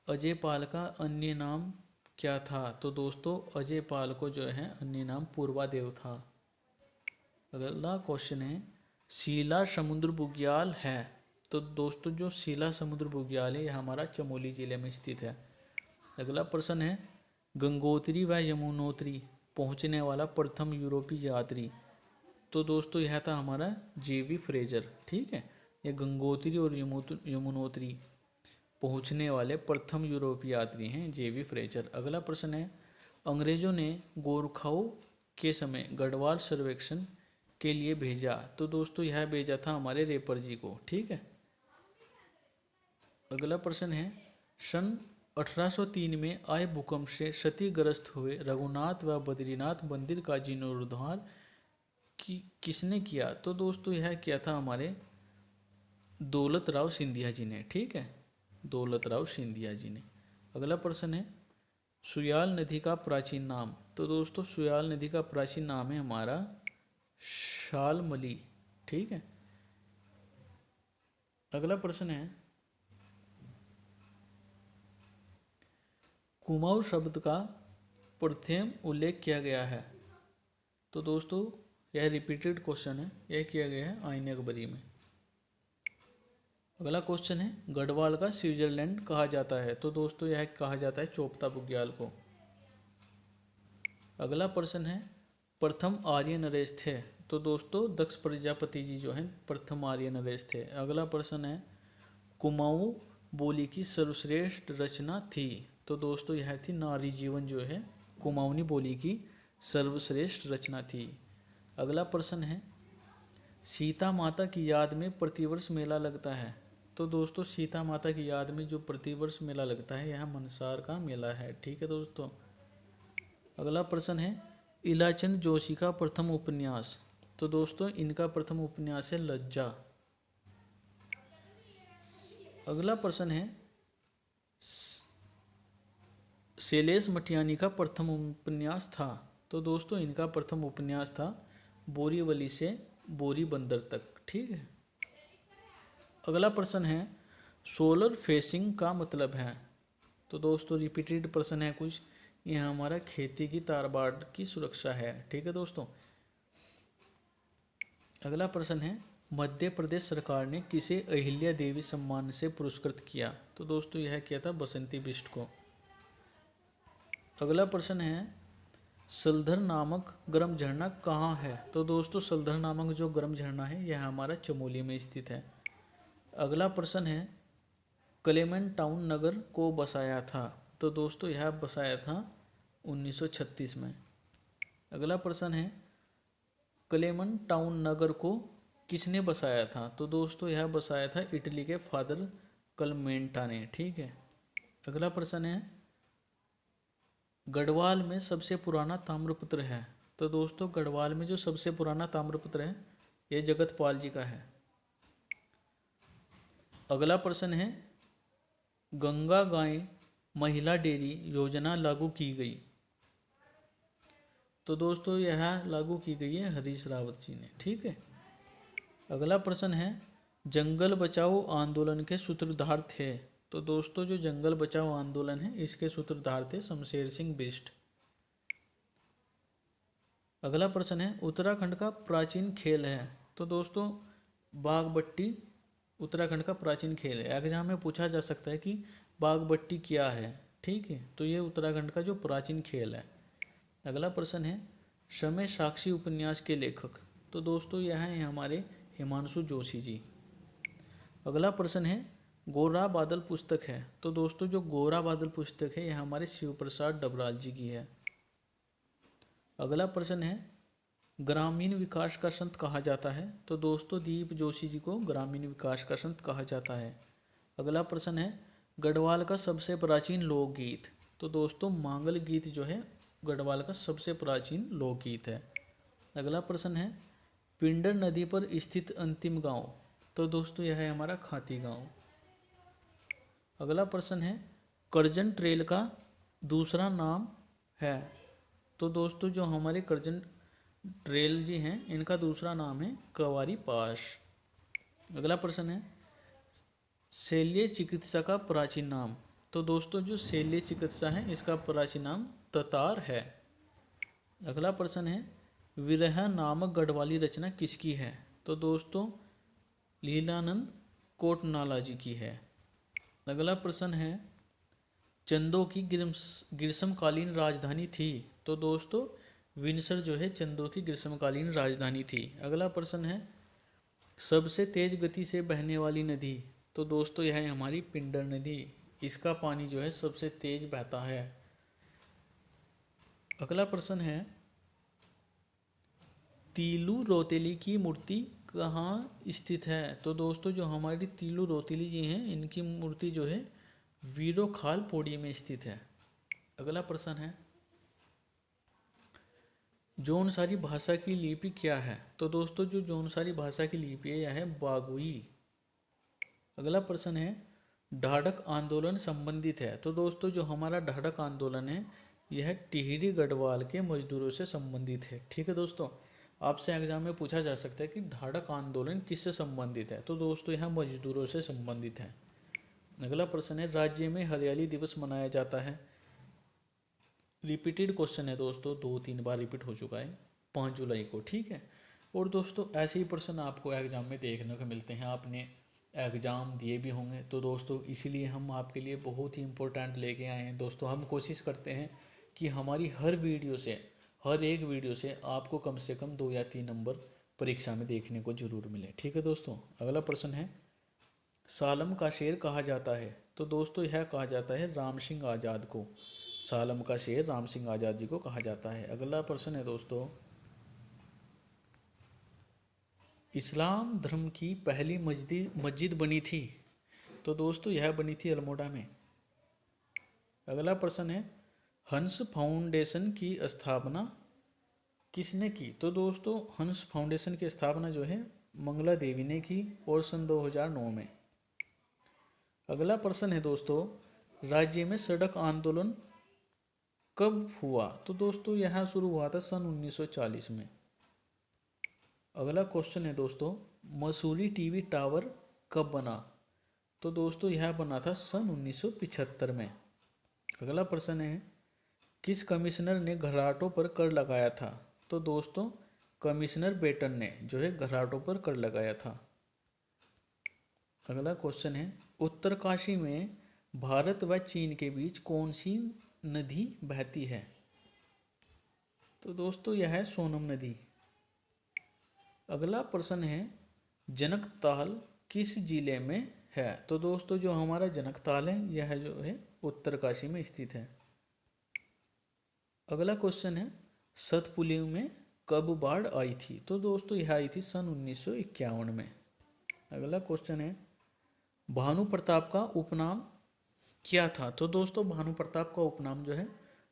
अजय पाल का अन्य नाम क्या था? तो दोस्तों अजय पाल को जो है अन्य नाम पूर्वादेव था। अगला क्वेश्चन है, शीला समुद्र बुग्याल है। तो दोस्तों जो शीला समुद्र बुग्याल है यह हमारा चमोली जिले में स्थित है। अगला प्रश्न है, गंगोत्री व यमुनोत्री पहुंचने वाला प्रथम यूरोपीय यात्री। तो दोस्तों यह था हमारा जेवी फ्रेजर। ठीक है। ये गंगोत्री और यमुनोत्री पहुंचने वाले प्रथम यूरोपीय यात्री हैं जेवी फ्रेजर। अगला प्रश्न है, अंग्रेजों ने गोरखाओं के समय गढ़वाल सर्वेक्षण के लिए भेजा। तो दोस्तों यह भेजा था हमारे रेपर जी को। ठीक है। अगला प्रश्न है, सन 1803 में आए भूकंप से क्षतिग्रस्त हुए रघुनाथ व बद्रीनाथ मंदिर का जीर्णोद्धार किसने किया? तो दोस्तों यह किया था हमारे दौलत राव सिंधिया जी ने। ठीक है, दौलत राव सिंधिया जी ने। अगला प्रश्न है, सुयाल नदी का प्राचीन नाम। तो दोस्तों सुयाल नदी का प्राचीन नाम है हमारा शालमली। ठीक है। अगला प्रश्न है, कुमाऊं शब्द का प्रथम उल्लेख किया गया है। तो दोस्तों यह रिपीटेड क्वेश्चन है, यह किया गया है आईन अकबरी में। अगला क्वेश्चन है, गढ़वाल का स्विट्जरलैंड कहा जाता है। तो दोस्तों यह कहा जाता है चोपता बुग्याल को। अगला प्रश्न है, प्रथम आर्य नरेश थे? तो दोस्तों दक्ष प्रजापति जी जो हैं प्रथम आर्य नरेश थे। अगला प्रश्न है कुमाऊं बोली की सर्वश्रेष्ठ रचना थी? तो दोस्तों यह थी नारी जीवन जो है कुमाऊनी बोली की सर्वश्रेष्ठ रचना थी। अगला प्रश्न है सीता माता की याद में प्रतिवर्ष मेला लगता है? तो दोस्तों सीता माता की याद में जो प्रतिवर्ष मेला लगता है यह मनसार का मेला है। ठीक है दोस्तों। अगला प्रश्न है इलाचंद जोशी का प्रथम उपन्यास? तो दोस्तों इनका प्रथम उपन्यास है लज्जा। अगला प्रश्न है शैलेश मटियानी का प्रथम उपन्यास था? तो दोस्तों इनका प्रथम उपन्यास था बोरीवली से बोरी बंदर तक। ठीक है। अगला प्रश्न है सोलर फेसिंग का मतलब है? तो दोस्तों रिपीटेड प्रश्न है कुछ, यह हमारा खेती की तारबाड़ की सुरक्षा है। ठीक है दोस्तों। अगला प्रश्न है मध्य प्रदेश सरकार ने किसे अहिल्या देवी सम्मान से पुरस्कृत किया? तो दोस्तों यह किया था बसंती बिष्ट को। अगला प्रश्न है सलधर नामक गर्म झरना कहाँ है? तो दोस्तों सलधर नामक जो गर्म झरना है यह हमारा चमोली में स्थित है। अगला प्रश्न है क्लेमेंट टाउन नगर को बसाया था? तो दोस्तों यह बसाया था 1936 में। अगला प्रश्न है क्लेमेंट टाउन नगर को किसने बसाया था? तो दोस्तों यह बसाया था इटली के फादर क्लेमेंटा ने। ठीक है। अगला प्रश्न है गढ़वाल में सबसे पुराना ताम्रपत्र है? तो दोस्तों गढ़वाल में जो सबसे पुराना ताम्रपत्र है ये जगतपाल जी का है। अगला प्रश्न है गंगा गाय महिला डेयरी योजना लागू की गई? तो दोस्तों यह लागू की गई है हरीश रावत जी ने। ठीक है। अगला प्रश्न है जंगल बचाओ आंदोलन के सूत्रधार थे? तो दोस्तों जो जंगल बचाओ आंदोलन है इसके सूत्रधार थे शमशेर सिंह बिष्ट। अगला प्रश्न है उत्तराखंड का प्राचीन खेल है? तो दोस्तों बागबट्टी उत्तराखंड का प्राचीन खेल है। एग्जाम में पूछा जा सकता है कि बागबट्टी क्या है। ठीक है। तो ये उत्तराखंड का जो प्राचीन खेल है। अगला प्रश्न है समय साक्षी उपन्यास के लेखक? तो दोस्तों यह है हमारे हिमांशु जोशी जी। अगला प्रश्न है गोरा बादल पुस्तक है? तो दोस्तों जो गोरा बादल पुस्तक है यह हमारे शिव प्रसाद डबराल जी की है। अगला प्रश्न है ग्रामीण विकास का संत कहा जाता है? तो दोस्तों दीप जोशी जी को ग्रामीण विकास का संत कहा जाता है। अगला प्रश्न है गढ़वाल का सबसे प्राचीन लोकगीत? तो दोस्तों मांगल गीत जो है गढ़वाल का सबसे प्राचीन लोकगीत है। अगला प्रश्न है पिंडर नदी पर स्थित अंतिम गांव? तो दोस्तों यह है हमारा खाती गांव। अगला प्रश्न है करजन ट्रेल का दूसरा नाम है? तो दोस्तों जो हमारे करजन ट्रेल जी हैं इनका दूसरा नाम है कवारी पास। अगला प्रश्न है शल्य चिकित्सा का प्राचीन नाम? तो दोस्तों जो शल्य चिकित्सा है इसका प्राचीन नाम ततार है। अगला प्रश्न है विरह नामक गढ़वाली रचना किसकी है? तो दोस्तों लीलानंद कोटनाला जी की है। अगला प्रश्न है चंदों की ग्रीष्मकालीन राजधानी थी? तो दोस्तों विंसर जो है चंदों की ग्रीष्मकालीन राजधानी थी। अगला प्रश्न है सबसे तेज गति से बहने वाली नदी? तो दोस्तों यह है हमारी पिंडर नदी, इसका पानी जो है सबसे तेज बहता है। अगला प्रश्न है तीलू रोतेली की मूर्ति कहाँ स्थित है? तो दोस्तों जो हमारी तीलू रोतेली जी हैं इनकी मूर्ति जो है वीरोखाल पौड़ी में स्थित है। अगला प्रश्न है जौनसारी भाषा की लिपि क्या है? तो दोस्तों जो जौनसारी भाषा की लिपि है यह है बागुई। अगला प्रश्न है ढाढक आंदोलन संबंधित है? तो दोस्तों जो हमारा ढाढक आंदोलन है यह टिहरी गढ़वाल के मजदूरों से संबंधित है। ठीक है दोस्तों। आपसे एग्जाम में पूछा जा सकता है कि ढाढक आंदोलन किससे संबंधित है? तो दोस्तों यह मजदूरों से संबंधित है। अगला प्रश्न है राज्य में हरियाली दिवस मनाया जाता है? रिपीटेड क्वेश्चन है दोस्तों, 2-3 बार रिपीट हो चुका है, 5 जुलाई को। ठीक है। और दोस्तों ऐसे ही प्रश्न आपको एग्जाम में देखने को मिलते हैं, आपने एग्ज़ाम दिए भी होंगे तो दोस्तों इसीलिए हम आपके लिए बहुत ही इम्पोर्टेंट लेके आए हैं। दोस्तों हम कोशिश करते हैं कि हमारी हर वीडियो से हर एक वीडियो से आपको कम से कम 2 या 3 नंबर परीक्षा में देखने को जरूर मिले। ठीक है दोस्तों। अगला प्रश्न है, सालम का शेर कहा जाता है। तो दोस्तों यह कहा जाता है राम सिंह आज़ाद को। सालम का शेर राम सिंह आज़ाद जी को कहा जाता है। अगला प्रश्न है दोस्तों, इस्लाम धर्म की पहली मस्जिद बनी थी। तो दोस्तों यह बनी थी अल्मोड़ा में। अगला प्रश्न है, हंस फाउंडेशन की स्थापना किसने की। तो दोस्तों हंस फाउंडेशन की स्थापना जो है मंगला देवी ने की और सन 2009 में। अगला प्रश्न है दोस्तों, राज्य में सड़क आंदोलन कब हुआ। तो दोस्तों यह शुरू हुआ था सन 1940 में। अगला क्वेश्चन है दोस्तों, मसूरी टीवी टावर कब बना। तो दोस्तों यह बना था सन 1975 में। अगला प्रश्न है, किस कमिश्नर ने घराटों पर कर लगाया था। तो दोस्तों कमिश्नर बेटन ने जो है घराटों पर कर लगाया था। अगला क्वेश्चन है, उत्तरकाशी में भारत व चीन के बीच कौन सी नदी बहती है। तो दोस्तों यह है सोनम नदी। अगला प्रश्न है, जनकताल किस जिले में है। तो दोस्तों जो हमारा जनकताल है यह जो है उत्तरकाशी में स्थित है। अगला क्वेश्चन है, सतपुली में कब बाढ़ आई थी। तो दोस्तों यह आई थी सन 1951 में। अगला क्वेश्चन है, भानु प्रताप का उपनाम क्या था। तो दोस्तों भानु प्रताप का उपनाम जो है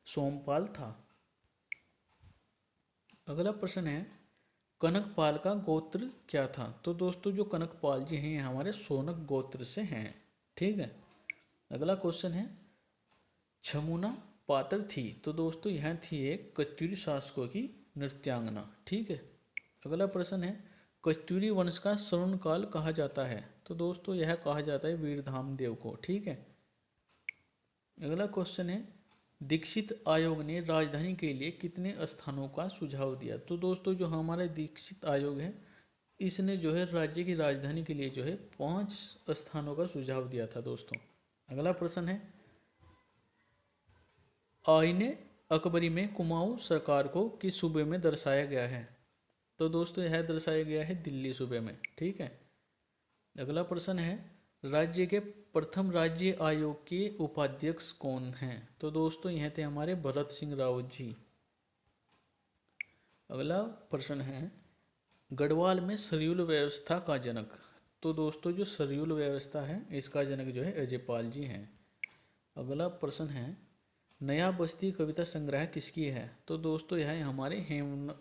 सोमपाल था। अगला प्रश्न है, कनकपाल का गोत्र क्या था। तो दोस्तों जो कनकपाल जी हैं हमारे सोनक गोत्र से हैं। ठीक है। अगला क्वेश्चन है, छमुना पात्र थी। तो दोस्तों यह थी एक कत्यूरी शासकों की नृत्यांगना। ठीक है। अगला प्रश्न है, कत्यूरी वंश का स्वर्णकाल कहा जाता है। तो दोस्तों यह कहा जाता है वीरधाम देव को। ठीक है। अगला क्वेश्चन है, दीक्षित आयोग ने राजधानी के लिए कितने स्थानों का सुझाव दिया। तो दोस्तों जो हमारा दीक्षित आयोग है इसने जो है राज्य की राजधानी के लिए जो है 5 स्थानों का सुझाव दिया था दोस्तों। अगला प्रश्न है, आईने अकबरी में कुमाऊं सरकार को किस सूबे में दर्शाया गया है। तो दोस्तों यह दर्शाया गया है दिल्ली सूबे में। ठीक है। अगला प्रश्न है, राज्य के प्रथम राज्य आयोग के उपाध्यक्ष कौन हैं। तो दोस्तों यह थे हमारे भरत सिंह रावत जी। अगला प्रश्न है, गढ़वाल में सरयूल व्यवस्था का जनक। तो दोस्तों जो सरयूल व्यवस्था है इसका जनक जो है अजयपाल जी हैं। अगला प्रश्न है, नया बस्ती कविता संग्रह किसकी है। तो दोस्तों यह है हमारे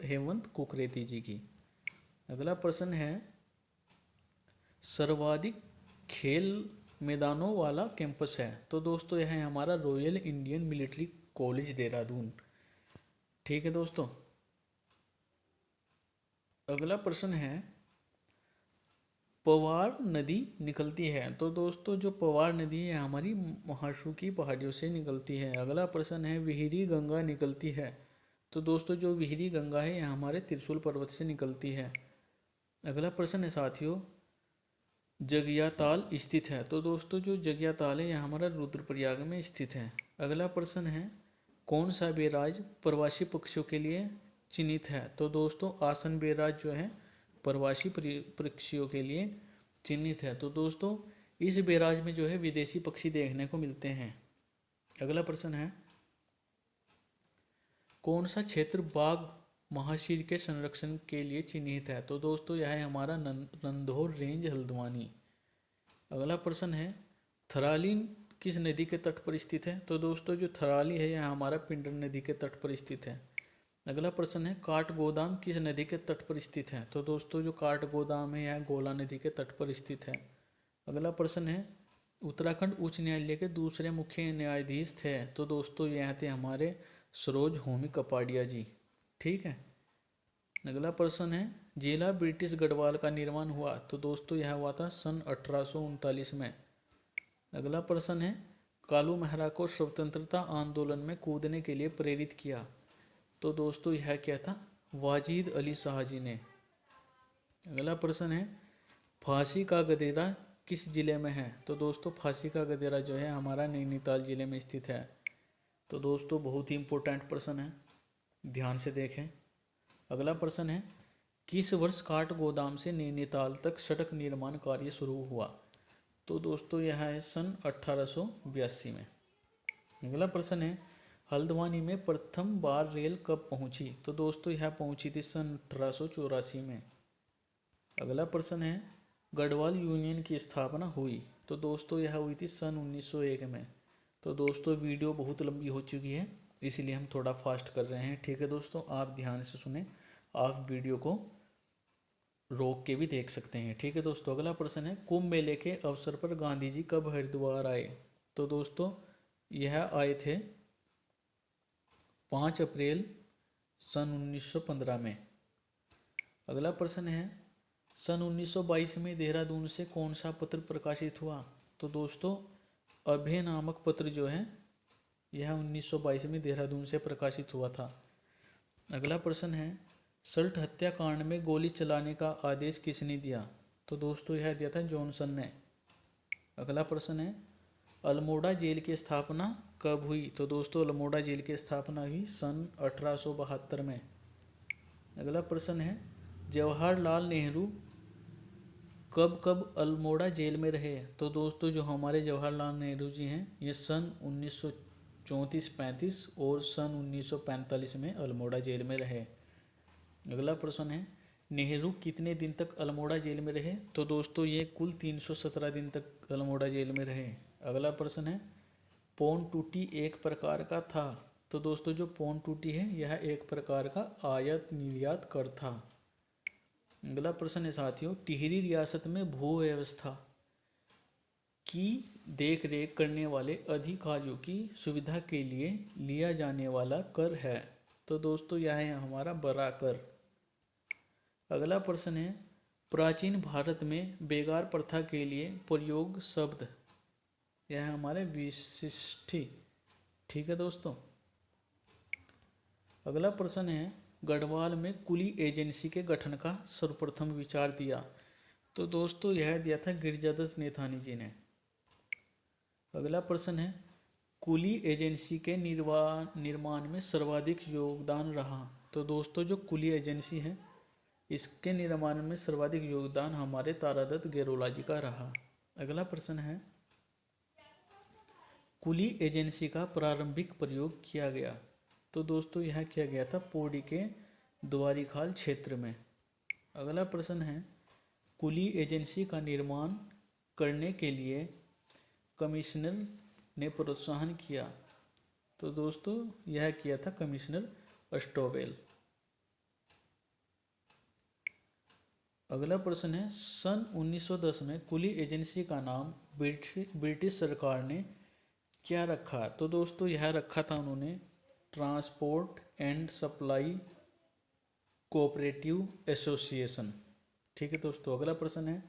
हेमंत कुकरेती जी की। अगला प्रश्न है, सर्वाधिक खेल मैदानों वाला कैंपस है। तो दोस्तों यह है हमारा royal Indian military college Dehradun. ठीक है दोस्तों। अगला प्रश्न है, पवार नदी निकलती है। तो दोस्तों जो पवार नदी है हमारी महासू की पहाड़ियों से निकलती है। अगला प्रश्न है, विहिरी गंगा निकलती है। तो दोस्तों जो विहिरी गंगा है यह हमारे त्रिशूल पर्वत से निकलती है। अगला प्रश्न है साथियों, जगियाताल स्थित है। तो दोस्तों जो जगियाताल है यह हमारा रुद्रप्रयाग में स्थित है। अगला प्रश्न है, कौन सा बेराज प्रवासी पक्षियों के लिए चिन्हित है। तो दोस्तों आसन बेराज जो है प्रवासी पक्षियों के लिए चिन्हित है। तो दोस्तों इस बेराज में जो है विदेशी पक्षी देखने को मिलते हैं। अगला प्रश्न है, कौन सा क्षेत्र बाघ महाशीर के संरक्षण के लिए चिन्हित है। तो दोस्तों यह है हमारा नंदौर रेंज हल्द्वानी। अगला प्रश्न है, थराली किस नदी के तट पर स्थित है। तो दोस्तों जो थराली है यह हमारा पिंडर नदी के तट पर स्थित है। अगला प्रश्न है, काठगोदाम किस नदी के तट पर स्थित है। तो दोस्तों जो काठगोदाम है यह गोला नदी के तट पर स्थित है। अगला प्रश्न है, उत्तराखंड उच्च न्यायालय के दूसरे मुख्य न्यायाधीश थे। तो दोस्तों यह थे हमारे सरोज होमी कपाडिया जी। ठीक है। अगला प्रश्न है, जिला ब्रिटिश गढ़वाल का निर्माण हुआ। तो दोस्तों यह हुआ था सन 1839 में। अगला प्रश्न है, कालू मेहरा को स्वतंत्रता आंदोलन में कूदने के लिए प्रेरित किया। तो दोस्तों यह क्या था, वाजिद अली शाह जी ने। अगला प्रश्न है, फांसी का गदेरा किस जिले में है। तो दोस्तों फांसी का गदेरा जो है हमारा नैनीताल जिले में स्थित है। तो दोस्तों बहुत ही इंपॉर्टेंट प्रश्न है। ध्यान से देखें। अगला प्रश्न है, किस वर्ष काठ गोदाम से नैनीताल तक सड़क निर्माण कार्य शुरू हुआ? तो दोस्तों यह है सन 1882 में। अगला प्रश्न है, हल्द्वानी में प्रथम बार रेल कब पहुंची? तो दोस्तों यह पहुंची थी सन 1884 में। अगला प्रश्न है, गढ़वाल यूनियन की स्थापना हुई? तो दोस्तों यह हुई थी सन 1901 में। तो दोस्तों वीडियो बहुत लंबी हो चुकी है, इसीलिए हम थोड़ा फास्ट कर रहे हैं। ठीक है दोस्तों, आप ध्यान से सुने, आप वीडियो को रोक के भी देख सकते हैं। ठीक है दोस्तों, अगला प्रश्न है, कुंभ मेले के अवसर पर गांधी जी कब हरिद्वार आए? तो दोस्तों यह आए थे 5 अप्रैल सन 1915 में। अगला प्रश्न है, सन 1922 में देहरादून से कौन सा पत्र प्रकाशित हुआ? तो दोस्तों अभय नामक पत्र जो है यह 1922 में देहरादून से प्रकाशित हुआ था। अगला प्रश्न है, सल्ट हत्याकांड में गोली चलाने का आदेश किसने दिया? तो दोस्तों यह दिया था जॉनसन ने। अगला प्रश्न है, अल्मोड़ा जेल की स्थापना कब हुई? तो दोस्तों अल्मोड़ा जेल की स्थापना हुई सन 1872 में। अगला प्रश्न है, जवाहरलाल नेहरू कब कब अल्मोड़ा जेल में रहे? तो दोस्तों जो हमारे जवाहरलाल नेहरू जी हैं ये सन 1934-35 और सन 1945 में अल्मोड़ा जेल में रहे। अगला प्रश्न है, नेहरू कितने दिन तक अल्मोड़ा जेल में रहे? तो दोस्तों ये कुल 317 दिन तक अल्मोड़ा जेल में रहे। अगला प्रश्न है, पौन टूटी एक प्रकार का था? तो दोस्तों जो पौन टूटी है यह एक प्रकार का आयात निर्यात कर था। अगला प्रश्न है साथियों, टिहरी रियासत में भू व्यवस्था की देख रेख करने वाले अधिकारियों की सुविधा के लिए लिया जाने वाला कर है? तो दोस्तों यह है हमारा बड़ा कर। अगला प्रश्न है, प्राचीन भारत में बेगार प्रथा के लिए प्रयोग शब्द? यह है हमारे विशिष्टि। ठीक है दोस्तों। अगला प्रश्न है, गढ़वाल में कुली एजेंसी के गठन का सर्वप्रथम विचार दिया? तो दोस्तों यह दिया था गिरिजादत्त नेथानी जी ने। अगला प्रश्न है, कुली एजेंसी के निर्माण में सर्वाधिक योगदान रहा? तो दोस्तों जो कुली एजेंसी है इसके निर्माण में सर्वाधिक योगदान हमारे तारादत्त गेरोला जी का रहा। अगला प्रश्न है, कुली एजेंसी का प्रारंभिक प्रयोग किया गया? तो दोस्तों यह किया गया था पौड़ी के द्वारीखाल क्षेत्र में। अगला प्रश्न है, कुली एजेंसी का निर्माण करने के लिए कमिश्नर ने प्रोत्साहन किया? तो दोस्तों यह किया था कमिश्नर स्टोवेल। अगला प्रश्न है, सन 1910 में कुली एजेंसी का नाम ब्रिटिश सरकार ने क्या रखा? तो दोस्तों यह रखा था उन्होंने transport and supply cooperative association. ठीक है दोस्तों। अगला प्रश्न है,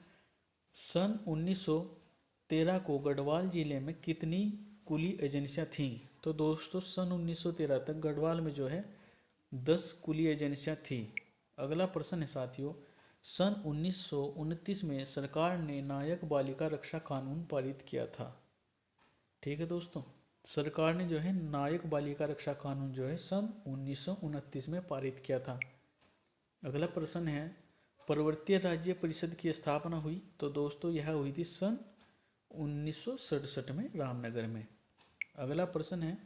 सन 1913 को गढ़वाल जिले में कितनी कुली एजेंसियां थीं? तो दोस्तों सन 1913 तक गढ़वाल में जो है 10 कुली एजेंसियां थी। अगला प्रश्न है साथियों, सन 1929 में सरकार ने नायक बालिका रक्षा कानून पारित किया था। ठीक है दोस्तों, सरकार ने जो है नायक बालिका रक्षा कानून जो है सन 1929 में पारित किया था। अगला प्रश्न है, पर्वतीय राज्य परिषद की स्थापना हुई? तो दोस्तों यह हुई थी सन 1967 में रामनगर में। अगला प्रश्न है,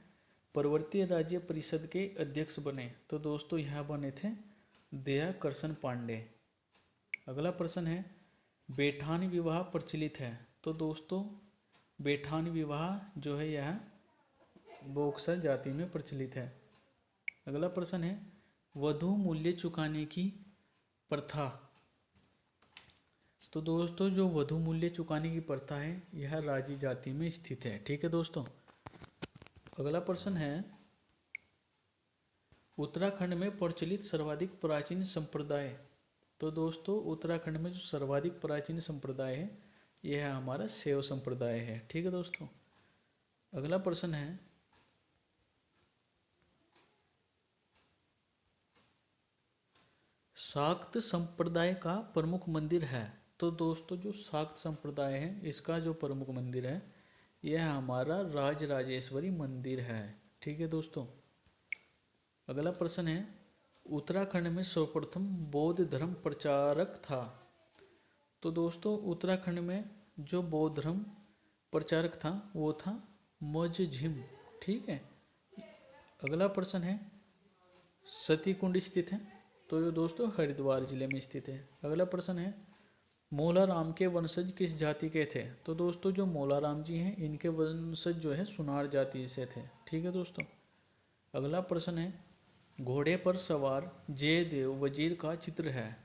पर्वतीय राज्य परिषद के अध्यक्ष बने? तो दोस्तों यह बने थे दयाकर्षण पांडे। अगला प्रश्न है, बेठान विवाह प्रचलित है? तो दोस्तों बेठान विवाह जो है यह बोक्सर जाति में प्रचलित है। अगला प्रश्न है, वधू मूल्य चुकाने की प्रथा? तो दोस्तों जो वधू मूल्य चुकाने की प्रथा है यह राजी जाति में स्थित है। ठीक है दोस्तों। अगला प्रश्न है, उत्तराखंड में प्रचलित सर्वाधिक प्राचीन संप्रदाय? तो दोस्तों उत्तराखंड में जो सर्वाधिक प्राचीन संप्रदाय है यह हमारा शैव संप्रदाय है। ठीक है दोस्तों। अगला प्रश्न है, शाक्त संप्रदाय का प्रमुख मंदिर है? तो दोस्तों जो शाक्त संप्रदाय है इसका जो प्रमुख मंदिर है यह हमारा राजराजेश्वरी मंदिर है। ठीक है दोस्तों। अगला प्रश्न है उत्तराखंड में सर्वप्रथम बौद्ध धर्म प्रचारक था। तो दोस्तों उत्तराखंड में जो बौद्ध धर्म प्रचारक था वो था मोरजिम। ठीक है। अगला प्रश्न है सती कुंड स्थित है। तो ये दोस्तों हरिद्वार जिले में स्थित है। अगला प्रश्न है मौलाराम के वंशज किस जाति के थे। तो दोस्तों जो मौलाराम जी हैं इनके वंशज जो है सुनार जाति से थे। ठीक है दोस्तों। अगला प्रश्न है घोड़े पर सवार जयदेव वजीर का चित्र है।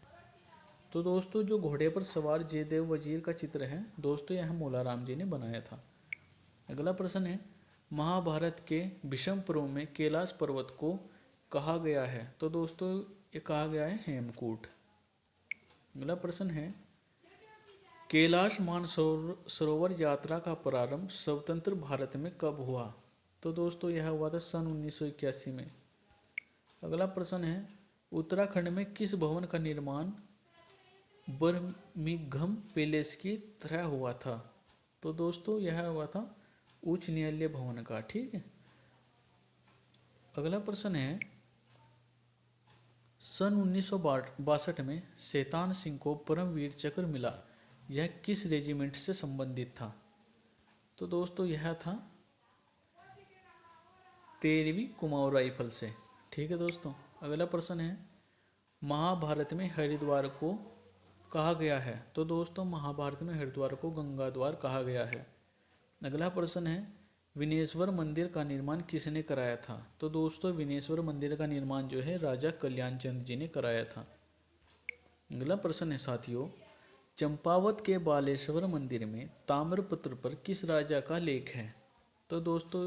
तो दोस्तों जो घोड़े पर सवार जयदेव वजीर का चित्र है दोस्तों यह मौलाराम जी ने बनाया था। अगला प्रश्न है महाभारत के भीष्म पर्व में कैलाश पर्वत को कहा गया है। तो दोस्तों ये कहा गया है हेमकूट। अगला प्रश्न है कैलाश मानसरोवर यात्रा का प्रारंभ स्वतंत्र भारत में कब हुआ। तो दोस्तों यह हुआ था सन 1981 में। अगला प्रश्न है उत्तराखंड में किस भवन का निर्माण बर्मिंघम पैलेस की तरह हुआ था। तो दोस्तों यह हुआ था उच्च न्यायालय भवन का। ठीक है। अगला प्रश्न है सन 1962 में शैतान सिंह को परमवीर चक्र मिला, यह किस रेजिमेंट से संबंधित था। तो दोस्तों यह था 13वीं कुमाऊं राइफल से। ठीक है दोस्तों। अगला प्रश्न है महाभारत में हरिद्वार को कहा गया है। तो दोस्तों महाभारत में हरिद्वार को गंगा द्वार कहा गया है। अगला प्रश्न है विनेश्वर मंदिर का निर्माण किसने कराया था। तो दोस्तों विनेश्वर मंदिर का निर्माण जो है राजा कल्याण चंद जी ने कराया था। अगला प्रश्न है साथियों चंपावत के बालेश्वर मंदिर में ताम्रपत्र पर किस राजा का लेख है। तो दोस्तों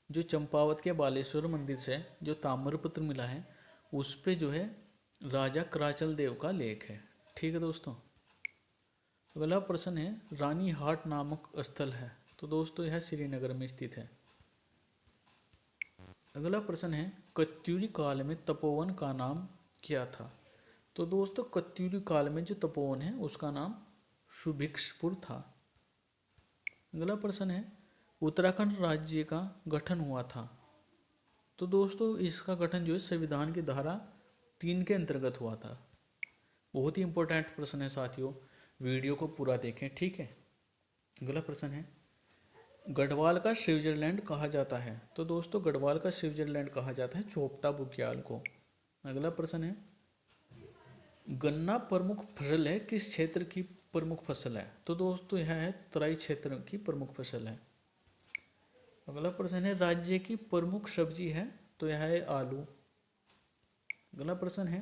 जो चंपावत के बालेश्वर मंदिर से जो ताम्रपत्र मिला है उस पे जो है राजा कराचल देव का लेख है। ठीक है दोस्तों। अगला प्रश्न है रानी हाट नामक स्थल है। तो दोस्तों यह श्रीनगर में स्थित है। अगला प्रश्न है कत्यूरी काल में तपोवन का नाम क्या था। तो दोस्तों कत्यूरी काल में जो तपोवन है उसका नाम सुभिक्षपुर था। अगला प्रश्न है उत्तराखंड राज्य का गठन हुआ था। तो दोस्तों इसका गठन जो है संविधान की धारा 3 के अंतर्गत हुआ था। बहुत ही इंपॉर्टेंट प्रश्न है साथियों, वीडियो को पूरा देखें। ठीक है। अगला प्रश्न है गढ़वाल का स्विट्जरलैंड कहा जाता है। तो दोस्तों गढ़वाल का स्विट्जरलैंड कहा जाता है चोपता बुग्याल को। अगला प्रश्न है गन्ना प्रमुख फसल है किस क्षेत्र की प्रमुख फसल है। तो दोस्तों यह है तराई क्षेत्र की प्रमुख फसल है। अगला प्रश्न है राज्य की प्रमुख सब्जी है। तो यह है आलू। अगला प्रश्न है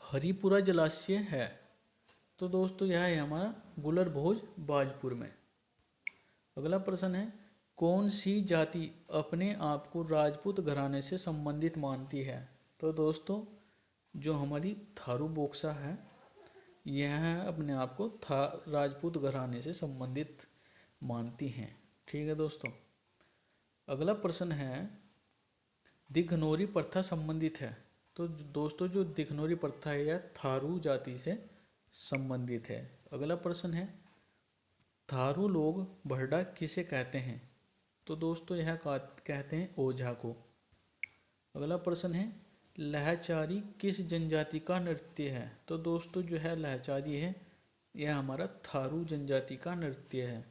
हरिपुरा जलाशय है। तो दोस्तों यह है हमारा गुलरभोज बाजपुर में। अगला प्रश्न है कौन सी जाति अपने आप को राजपूत घराने से संबंधित मानती है। तो दोस्तों जो हमारी थारू बोक्सा है यह अपने आप को राजपूत घराने से संबंधित मानती हैं। ठीक है दोस्तों। अगला प्रश्न है दिघनौरी प्रथा संबंधित है। तो दोस्तों जो दिघनौरी प्रथा है यह थारू जाति से संबंधित है। अगला प्रश्न है थारू लोग भरडा किसे कहते हैं। तो दोस्तों यह कहते हैं ओझा को। अगला प्रश्न है लहचारी किस जनजाति का नृत्य है। तो दोस्तों जो है लहचारी है यह हमारा थारू जनजाति का नृत्य है।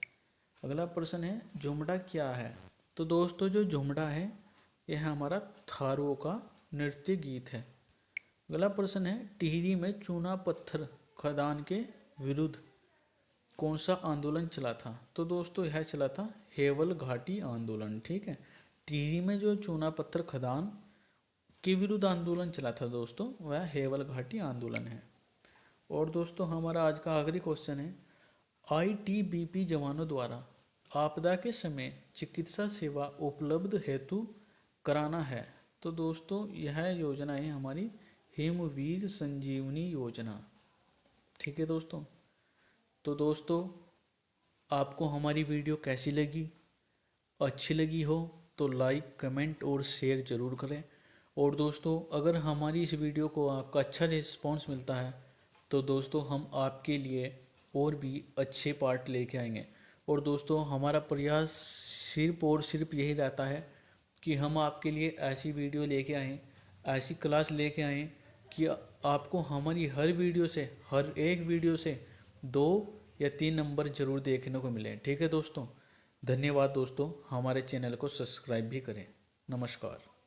अगला प्रश्न है झुमड़ा क्या है। तो दोस्तों जो झुमड़ा है यह हमारा थारुओं का नृत्य गीत है। अगला प्रश्न है टिहरी में चूना पत्थर खदान के विरुद्ध कौन सा आंदोलन चला था। तो दोस्तों यह चला था हेवल घाटी आंदोलन। ठीक है। टिहरी में जो चूना पत्थर खदान के विरुद्ध आंदोलन चला था दोस्तों वह हेवल घाटी आंदोलन है। और दोस्तों हमारा आज का आखिरी क्वेश्चन है ITBP जवानों द्वारा आपदा के समय चिकित्सा सेवा उपलब्ध हेतु कराना है। तो दोस्तों यह योजना है हमारी हिमवीर संजीवनी योजना। ठीक है दोस्तों। तो दोस्तों आपको हमारी वीडियो कैसी लगी, अच्छी लगी हो तो लाइक कमेंट और शेयर ज़रूर करें। और दोस्तों अगर हमारी इस वीडियो को आपका अच्छा रिस्पॉन्स मिलता है तो दोस्तों हम आपके लिए और भी अच्छे पार्ट लेके आएंगे। और दोस्तों हमारा प्रयास सिर्फ और सिर्फ यही रहता है कि हम आपके लिए ऐसी वीडियो लेके आएँ, ऐसी क्लास लेके आएँ कि आपको हमारी हर वीडियो से, हर एक वीडियो से 2 या 3 नंबर ज़रूर देखने को मिले। ठीक है दोस्तों, धन्यवाद दोस्तों, हमारे चैनल को सब्सक्राइब भी करें। नमस्कार।